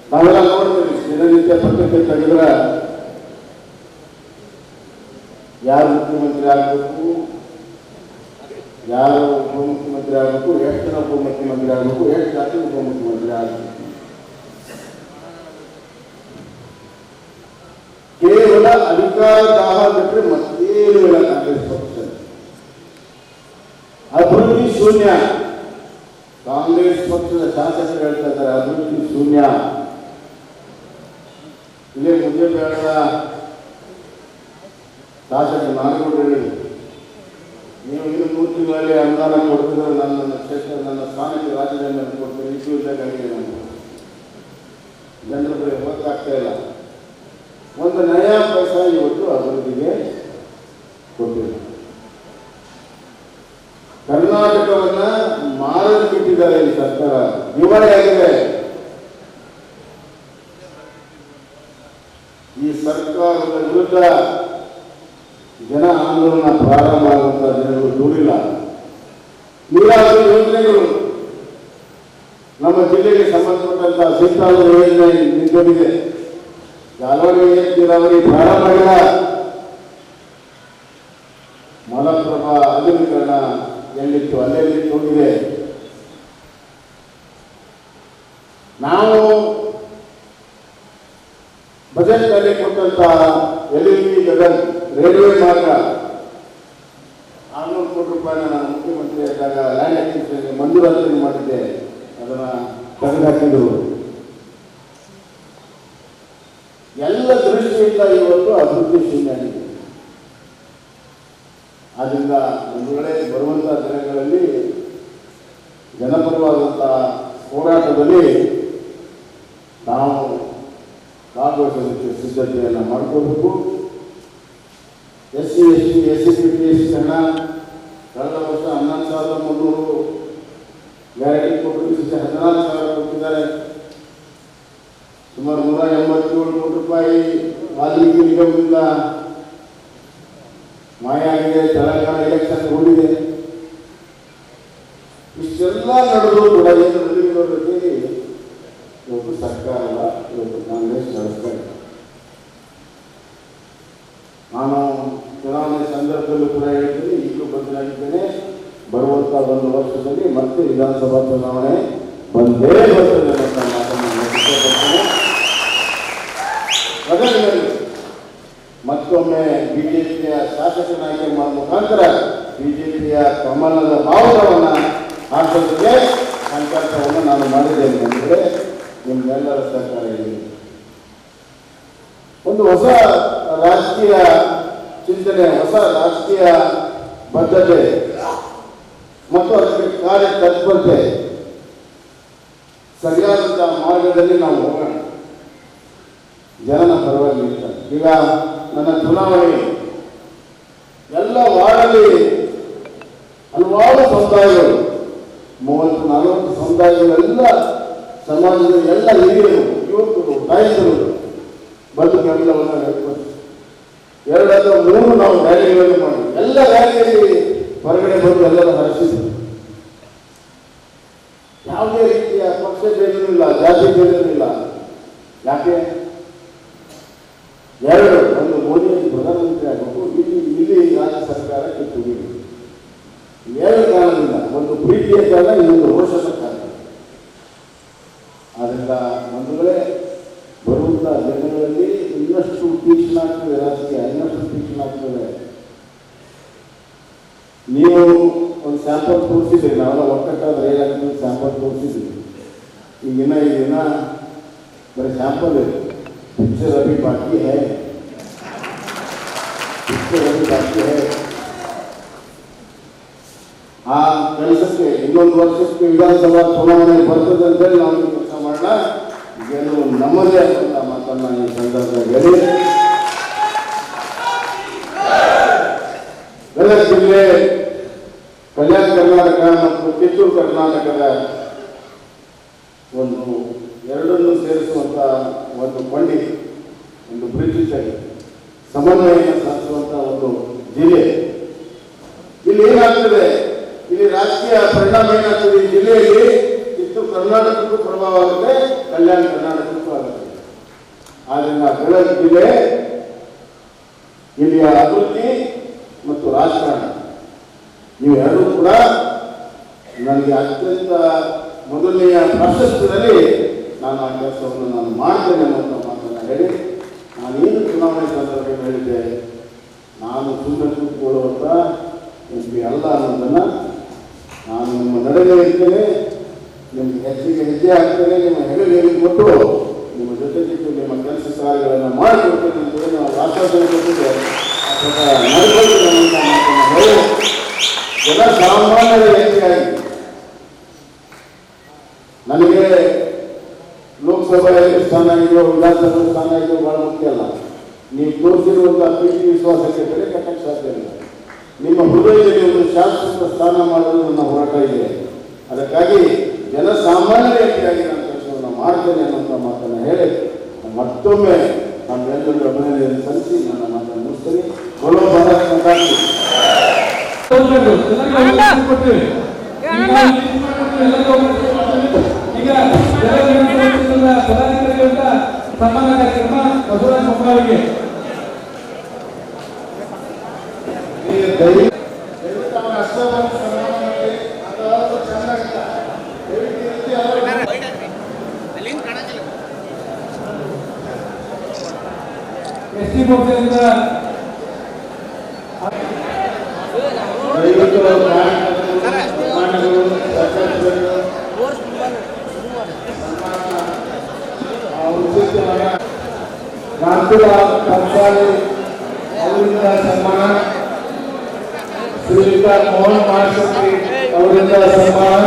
ನಾವೆಲ್ಲ ನೋಡ್ತೀವಿ, ದಿನನಿತ್ಯ ಪತ್ರಿಕೆ ತೆಗೆದ್ರೆ ಯಾರು ಮುಖ್ಯಮಂತ್ರಿ ಆಗಬೇಕು, ಯಾರು ಉಪಮುಖ್ಯಮಂತ್ರಿ ಆಗಬೇಕು, ಎಷ್ಟು ಜನ ಉಪಮುಖ್ಯಮಂತ್ರಿ ಆಗಬೇಕು, ಎಷ್ಟು ಜಾತಿ ಉಪಮುಖ್ಯಮಂತ್ರಿ ಆಗಬೇಕು. ಕೇವಲ ಅಧಿಕಾರ ದಾಹ ಬಿಟ್ಟರೆ ಮತ್ತೇನು ಇಲ್ಲ ಕಾಂಗ್ರೆಸ್ ಪಕ್ಷ. ಅಭಿವೃದ್ಧಿ ಶೂನ್ಯ. ಕಾಂಗ್ರೆಸ್ ಪಕ್ಷದ ಶಾಸಕರು ಹೇಳ್ತಾ ಇದ್ದಾರೆ ಅಭಿವೃದ್ಧಿ ಶೂನ್ಯ. ಇಲ್ಲೇ ಮುಂದೆ ಬೇಡದ ಶಾಸಕ ನಾನಗೌಡರು ಹೇಳಿದ್ರು, ನೀವು ಇನ್ನು 3 ತಿಂಗಳಲ್ಲಿ ಅನುದಾನ ಕೊಡ್ತಿದ್ರೆ ನನ್ನ ಕ್ಷೇತ್ರ ನನ್ನ ಸ್ಥಾನಕ್ಕೆ ರಾಜೀನಾಮೆ ಕೊಡ್ತೀನಿ. ಇಶ್ಯೂದಾಗಿದೆ ನಮಗೆ ಜನರ ಬಳಿ ಹೋಗ್ತಾಗ್ತಾ ಇಲ್ಲ. ಒಂದು ನಯಾ ಪೈಸಾ ಇವತ್ತು ಅಭಿವೃದ್ಧಿಗೆ ಕೊಟ್ಟಿಲ್ಲ. ಕರ್ನಾಟಕವನ್ನ ಮಾರಲು ಬಿಟ್ಟಿದ್ದಾರೆ ಈ ಸರ್ಕಾರ. ದಿವಾಳಿಯಾಗಿದೆ. ಈ ಸರ್ಕಾರದ ವಿರುದ್ಧ ಜನ ಆಂದೋಲನ ಪ್ರಾರಂಭ ಆಗುವಂತಹ ಜನಗಳು ದೂರಿಲ್ಲ. ನೀರಾವರಿ ಯೋಜನೆಗಳು ನಮ್ಮ ಜಿಲ್ಲೆಗೆ ಸಂಬಂಧಪಟ್ಟಂತಹ ಶೀತಾವರಿ ಯೋಜನೆ ನಿಂತಿದೆ. ಜಾಲವಾಡಿ ನೀರಾವರಿ ಪ್ರಾರಂಭ ಆಗಿಲ್ಲ. ಮಲಪ್ರಭಾ ಆಧುನೀಕರಣ ಎಲ್ಲಿತ್ತು ಅಲ್ಲೇ ಹೋಗಿದೆ. ನಾವು ಬಜೆಟ್ ನಲ್ಲಿ ಕೊಟ್ಟಂತ LLB ಗದಗ ರೈಲ್ವೆ ಮಾರ್ಗ 600 ಕೋಟಿ ರೂಪಾಯಿನ ನಾನು ಮುಖ್ಯಮಂತ್ರಿ ಆದಾಗ ಲ್ಯಾಂಡ್ ಅಕ್ವಿಸಿಷನ್ಗೆ ಮಂಜೂರಾತಿ ಮಾಡಿದ್ದೆ. ಅದನ್ನ ತೆಗೆದುಹಾಕಿದ್ರು. ಎಲ್ಲ ದೃಷ್ಟಿಯಿಂದ ಇವತ್ತು ಅಭಿವೃದ್ಧಿ ಶೂನ್ಯ ಆಗಿದೆ. ಆದ್ದರಿಂದ ಒಂದುಗಳೇ ಬರುವಂತಹ ದಿನಗಳಲ್ಲಿ ಜನಪರವಾದಂತಹ ಹೋರಾಟದಲ್ಲಿ ನಾವು ಭಾಗವಹಿಸಲಿಕ್ಕೆ ಸಿದ್ಧತೆಯನ್ನು ಮಾಡಿಕೊಳ್ಬೇಕು. SC, ST, SC ಹಣ ಕಳೆದ ವರ್ಷ 11,300 ಗ್ಯಾರಂಟಿ ಕೊಟ್ಟು 14,000 ಕೊಟ್ಟಿದ್ದಾರೆ. ಸುಮಾರು 187 ಕೋಟಿ ರೂಪಾಯಿ ವಾಲ್ಮೀಕಿ ನಿಗಮದಿಂದ ಮಾಯಾಗಿದೆ. ತೆಲಂಗಾಣ ಎಲೆಕ್ಷನ್ ಹೋಗಿದೆ. ಇಷ್ಟೆಲ್ಲ ನಡೆದರೂ ಕೂಡ ಇವತ್ತು ಸರ್ಕಾರ ಇವತ್ತು ಕಾಂಗ್ರೆಸ್ ನಡೆಸ್ತಾ ಇದೆ. ನಾನು ಚುನಾವಣೆ ಸಂದರ್ಭದಲ್ಲೂ ಕೂಡ ಹೇಳ್ತೀನಿ, ಈಗಲೂ ಬದಲಾಗಿದ್ದೇನೆ. ಬರುವಂತಹ 1 ವರ್ಷದಲ್ಲಿ ಮತ್ತೆ ವಿಧಾನಸಭಾ ಚುನಾವಣೆ ಬಂದೇ ಬರ್ತದೆ ಅಂತ ಮಾತನ್ನು ಗದಗದಲ್ಲಿ ಮತ್ತೊಮ್ಮೆ ಬಿಜೆಪಿಯ ಶಾಸಕನಾಗಿ ಮಾಡುವ ಮುಖಾಂತರ ಬಿಜೆಪಿಯ ಕಮಲದ ಬಾವುಟವನ್ನು ಹಾಕೋದಕ್ಕೆ ಸಂಕಲ್ಪವನ್ನು ನಾನು ಮಾಡಿದ್ದೇನೆ. ಅಂದರೆ ನಿಮ್ಮೆಲ್ಲರ ಸರ್ಕಾರ ಇದೆ. ಒಂದು ಹೊಸ ರಾಜಕೀಯ ಚಿಂತನೆ, ಹೊಸ ರಾಜಕೀಯ ಬದ್ಧತೆ ಮತ್ತು ಅದಕ್ಕೆ ಕಾರ್ಯತತ್ಪರತೆ, ಸರಿಯಾದಂತಹ ಮಾರ್ಗದಲ್ಲಿ ನಾವು ಹೋಗೋಣ. ಜನನ ಪರವಾಗಿ ಇರ್ತಾರೆ. ಈಗ ನನ್ನ ಚುನಾವಣೆ ಎಲ್ಲ ವಾರ್ಡಲ್ಲಿ ಹಲವಾರು ಸಮುದಾಯಗಳು, 30-40 ಸಮುದಾಯಗಳೆಲ್ಲ ಸಮಾಜದ ಎಲ್ಲ ಹಿರಿಯರು, ಯುವಕರು, ನಾಯಕರು ಬಂದು ಬೆಂಬಲವನ್ನು ವ್ಯಕ್ತಪಡಿಸಿ 2 ಅಥವಾ 3 ನಾವು ರ್ಯಾಲಿಗಳನ್ನು ಮಾಡಿ ಎಲ್ಲ ರ್ಯಾಲಿಯಲ್ಲಿ ಹೊರಗಡೆ ಬಂದು ಎಲ್ಲರೂ ಹರಿಸಿದ್ರು. ಯಾವುದೇ ರೀತಿಯ ಪಕ್ಷ ಭೇದನೂ ಇಲ್ಲ, ಜಾತಿ ಭೇದನೂ ಇಲ್ಲ. ಯಾಕೆ? ಎರಡು, ಒಂದು ಮೋದಿ ಪ್ರಧಾನಮಂತ್ರಿ ಆಗಬೇಕು, ಇಲ್ಲಿ ರಾಜ್ಯ ಸರ್ಕಾರ ಕಿತ್ತು ಎರಡು ಕಾರಣದಿಂದ, ಒಂದು ಪ್ರೀತಿಯ ಕಾರಣ, ಇನ್ನೊಂದು ರೋಷದ ಕಾರಣ. ಆದ್ದರಿಂದ ಬಂಧುಗಳೇ, ಬರುವಂಥ ದಿನಗಳಲ್ಲಿ ಇನ್ನಷ್ಟು ತೀಕ್ಷ್ಣ ಆಗ್ತದೆ, ರಾಜಕೀಯ ಇನ್ನಷ್ಟು ತೀಕ್ಷ್ಣ ಆಗ್ತದೆ. ನೀವು ಒಂದು ಸ್ಯಾಂಪಲ್ ತೋರಿಸಿದ್ರಿ, ನಾವೆಲ್ಲ ಒಕ್ಕಟ್ಟಾದ್ರೆ ಏನಾಗ್ತದೆ ಸ್ಯಾಂಪಲ್ ತೋರಿಸಿದ್ರಿ. ಈಗಿನ ಬರೀ ಸ್ಯಾಂಪಲ್ ಇದೆ. ಪಿಕ್ಚರ್ ಅಭಿ ಬಾಕಿ ಹೈ, ಪಿಕ್ಚರ್ ಅಭಿ ಬಾಕಿ ಹೈ. ಆ ಕೆಲಸಕ್ಕೆ ಇನ್ನೊಂದು ವರ್ಷಕ್ಕೆ ವಿಧಾನಸಭಾ ಚುನಾವಣೆ ಬರ್ತದೆ ಅಂತೇಳಿ ನಾವು ಕೆಲಸ ಮಾಡೋಣ. ಗೆಲುವು ನಮ್ಮದೇ ಅಂತ ಮಾತನ್ನ ಈ ಸಂದರ್ಭದಲ್ಲಿ ಹೇಳಿ, ಗದಗ ಜಿಲ್ಲೆ, ಕಲ್ಯಾಣ ಕರ್ನಾಟಕ ಮತ್ತು ಕಿತ್ತೂರು ಕರ್ನಾಟಕದ ಒಂದು ಎರಡನ್ನು ಸೇರಿಸುವಂಥ ಒಂದು ಕೊಂಡಿ, ಒಂದು ಬ್ರಿಡ್ಜ್ ಸಮನ್ವಯವನ್ನು ಸಾಧಿಸುವಂಥ ಒಂದು ಜಿಲ್ಲೆ. ಇಲ್ಲಿ ಏನಾಗ್ತದೆ, ಇಲ್ಲಿ ರಾಜಕೀಯ ಪರಿಣಾಮ ಏನಾಗ್ತದೆ, ಈ ಜಿಲ್ಲೆಯಲ್ಲಿ ಕಿತ್ತೂರು ಕರ್ನಾಟಕಕ್ಕೂ ಪ್ರಭಾವ ಆಗುತ್ತೆ, ಕಲ್ಯಾಣ ಕರ್ನಾಟಕಕ್ಕೂ ಆಗುತ್ತೆ. ಆದ್ದರಿಂದ ಗದಗ ಜಿಲ್ಲೆ ಇಲ್ಲಿಯ ಅಭಿವೃದ್ಧಿ ಮತ್ತು ರಾಜಕಾರಣ ಇವೆರಡೂ ಕೂಡ ನನಗೆ ಅತ್ಯಂತ ಮೊದಲನೆಯ ಪ್ರಾಶಸ್ತ್ಯದಲ್ಲಿ ನಾನು ಆ ಕೆಲಸವನ್ನು ನಾನು ಮಾಡ್ತೇನೆ ಅನ್ನುವಂಥ ಮಾತನ್ನು ಹೇಳಿ, ನಾನೇನು ಚುನಾವಣೆ ಸಂದರ್ಭದಲ್ಲಿ ಹೇಳಿದ್ದೆ, ನಾನು ಸುಮ್ಮನೆ ಕೂತ್ಕೊಳ್ಳುವಂಥ MP ಅಲ್ಲ ಅನ್ನೋದನ್ನು ನಾನು ನಿಮ್ಮ ನಡೆಗೆ ಇರ್ತೇನೆ, ನಿಮಗೆ ಹೆಜ್ಜೆ ಹಾಕ್ತೇನೆ, ನಿಮ್ಮ ಹೆಗಲಿಗೆ ಕೊಟ್ಟು ನಿಮ್ಮ ಜೊತೆಗಿದ್ದು ನಿಮ್ಮ ಕೆಲಸ ಕಾರ್ಯಗಳನ್ನು ಮಾಡಿಕೊಡ್ತೇನೆ ಅಂತೇಳಿ ನಾವು ಆಶ್ವಾಸನೆ ಕೊಟ್ಟಿದ್ದೆ. ಆ ಪ್ರಕಾರ ನಡ್ಕೊಳ್ತೇನೆ ಅನ್ನುವಂಥ ಮಾತನ್ನು ಹೇಳಿ, ಜನಸಾಮಾನ್ಯರ ವ್ಯಕ್ತಿಯಾಗಿ ನನಗೆ ಲೋಕಸಭೆಯಲ್ಲಿ ಸ್ಥಾನ ಇದೆಯೋ ವಿಧಾನಸಭೆ ಸ್ಥಾನ ಇದೆಯೋ ಬಹಳ ಮುಖ್ಯ ಅಲ್ಲ. ನೀವು ತೋರಿಸಿರುವಂಥ ಪ್ರೀತಿ ವಿಶ್ವಾಸಕ್ಕೆ ಬೆಲೆ ಕಟ್ಟಕ್ಕೆ ಸಾಧ್ಯ ಇಲ್ಲ. ನಿಮ್ಮ ಹೃದಯದಲ್ಲಿ ಒಂದು ಶಾಶ್ವತ ಸ್ಥಾನ ಮಾಡಲು ನನ್ನ ಹೋರಾಟ ಇದೆ. ಅದಕ್ಕಾಗಿ ಜನಸಾಮಾನ್ಯರ ವ್ಯಕ್ತಿಯಾಗಿ ನಾನು ಕೆಲಸವನ್ನು ಮಾಡ್ತೇನೆ ಅನ್ನುವಂಥ ಮಾತನ್ನು ಹೇಳಿ ಮತ್ತೊಮ್ಮೆ ನಮ್ಮೆಲ್ಲರಿಗೂ ಅಭಿನಂದನೆ ಸಲ್ಲಿಸಿ ನನ್ನ ಮಾತನ್ನು ಮುಗಿಸ್ತೀನಿ. ಬೋಲೋ ಭಾರತ್ ಮಾತಾ ಕಿ. ಈಗ ಪದಾಧಿಕಾರಿಗಳಿಂದ ಸನ್ಮಾನ ಕಾರ್ಯಕ್ರಮ ಬಸವರಾಜ ಬೊಮ್ಮಾಯಿಗೆ ST ಪಕ್ಷದಿಂದ ಕಾಂತಿಲಾಲ್ ಕನ್ಸಾಲಿ ಅವರಿಂದ ಸನ್ಮಾನ, ಶ್ರೀಯುತ ಮೋಹನ್ ಮಹಾಶಕ್ತಿ ಅವರಿಂದ ಸನ್ಮಾನ,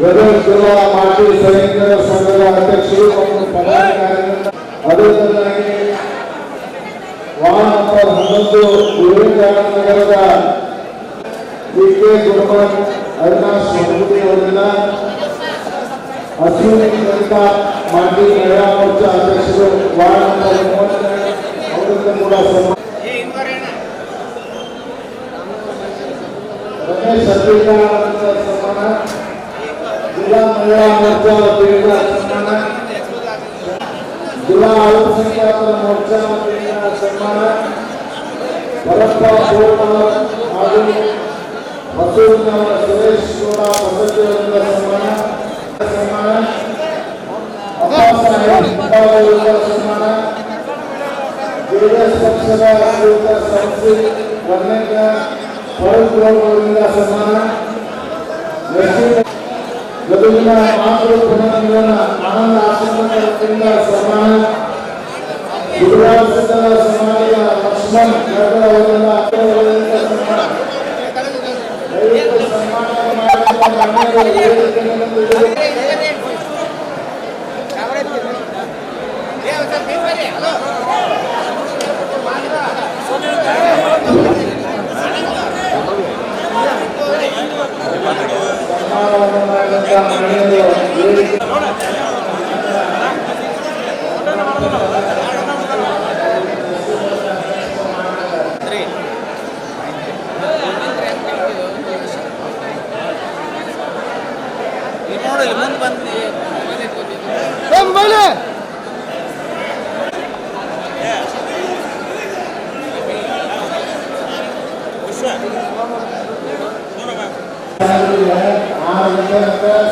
ಗದಗ ಜಿಲ್ಲಾ ಮಾಜಿ ಸೈನಿಕರ ಸಂಘದ ಅಧ್ಯಕ್ಷರು ಮತ್ತು ಪದಾಧಿಕಾರಿಗಳಿಂದ, ಅದೇ ತರನಾಗಿ ವಾರ್ಡ್ ನಂಬರ್ 11 ವಿವೇಕಾನಂದ ನಗರದ PK ಗುರುಮಠ್ ಅವಿನಾಶ್ ಮಹಮೂದಿ ಅವರಿಂದ, ಅಶ್ವಿನಿ ಕವಿತಾ ಮಾಜಿ ಮಹಿಳಾ ಮೋರ್ಚಾ ಅಧ್ಯಕ್ಷರು ವಾರ್ಡ್ ನಂಬರ್ 32 ಅವರಿಂದ ಕೂಡ ಸನ್ಮಾನ, ರಮೇಶ್ ಅದ್ವಿತಾ ಅವರಿಂದ ಸನ್ಮಾನ, ಜಿಲ್ಲಾ ಮಹಿಳಾ ಮೋರ್ಚಾ ವತಿಯಿಂದ ಸನ್ಮಾನ, ಜಿಲ್ಲಾ ಅಲ್ಪಸಂಖ್ಯಾತರ ಮೋರ್ಚಾ ವತಿಯಿಂದ ಸನ್ಮಾನ, ಭರಪ್ಪ ಗೋಪಾಲ್ ಹಾಗೂ ಬಸವನವರ ಸುರೇಶ್ ಗೌಡ ಪದ್ಧತಿಯವರಿಂದ ಸನ್ಮಾನ, ಸನ್ಮಾನ, ಜೆಡಿಎಸ್ ಪಕ್ಷದ ಸಂಸ್ಥೆ ವರ್ಣಕ ಅವರಿಂದ ಸನ್ಮಾನ, ಗದಗಿನ ಮಾತೃ ಪುನರ್ನಿರ್ಮಾಣ ಆನಂದ ಆಶ್ರಮದಿಂದ ಸನ್ಮಾನ, ಗುರುರಾಜ ಸಮಾಜದ ಲಕ್ಷ್ಮಣ್ ಅವರಿಂದ ಸನ್ಮಾನ, ಸನ್ಮಾನ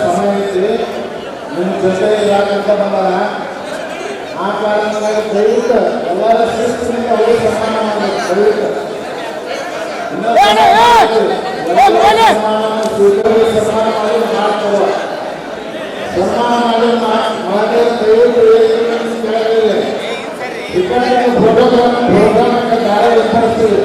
ಸಮಯ ಐತಿ ನಿಮ್ಮ ಜೊತೆ ಯಾಕಂತ ಬಂದಾರ ಆ ಕಾರಣಕ್ಕಾಗಿ ದಯವಿಟ್ಟು ಎಲ್ಲರ ಶಿಸ್ತಿನಿಂದ ಅವರಿಗೆ ಸನ್ಮಾನ ಮಾಡಬೇಕು ದಯವಿಟ್ಟು ಸನ್ಮಾನ ಮಾಡಿ ಮಾಡ್ಕೊಳ್ಳುವ ಸನ್ಮಾನ ಮಾಡಿ ದಯವಿಟ್ಟು ಪ್ರೋಗ್ರಾಮಕ್ಕೆ ದಾರ ಏರ್ಪಡಿಸ್ತೀವಿ.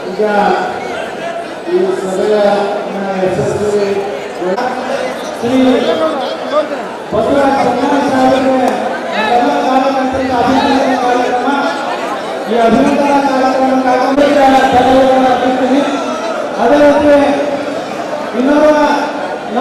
ಈಗ ಈ ಸಭೆಯ ಯಶಸ್ವಿ ಶ್ರೀ ಬಸವರಾಜ ಬೊಮ್ಮಾಯಿ ಸಾಹೇಬರಿಗೆ ನಮ್ಮೆಲ್ಲ ಕಾರ್ಯಕರ್ತರಿಗೆ ಅಭಿನಂದನೆ ಕಾರ್ಯಕ್ರಮ ಈ ಅಭಿನಂದನಾ ಕಾರ್ಯಕ್ರಮಕ್ಕೆ ಅರ್ಪಿಸ್ತೀನಿ. ಅದರಂತೆ ಇನ್ನೊಬ್ಬ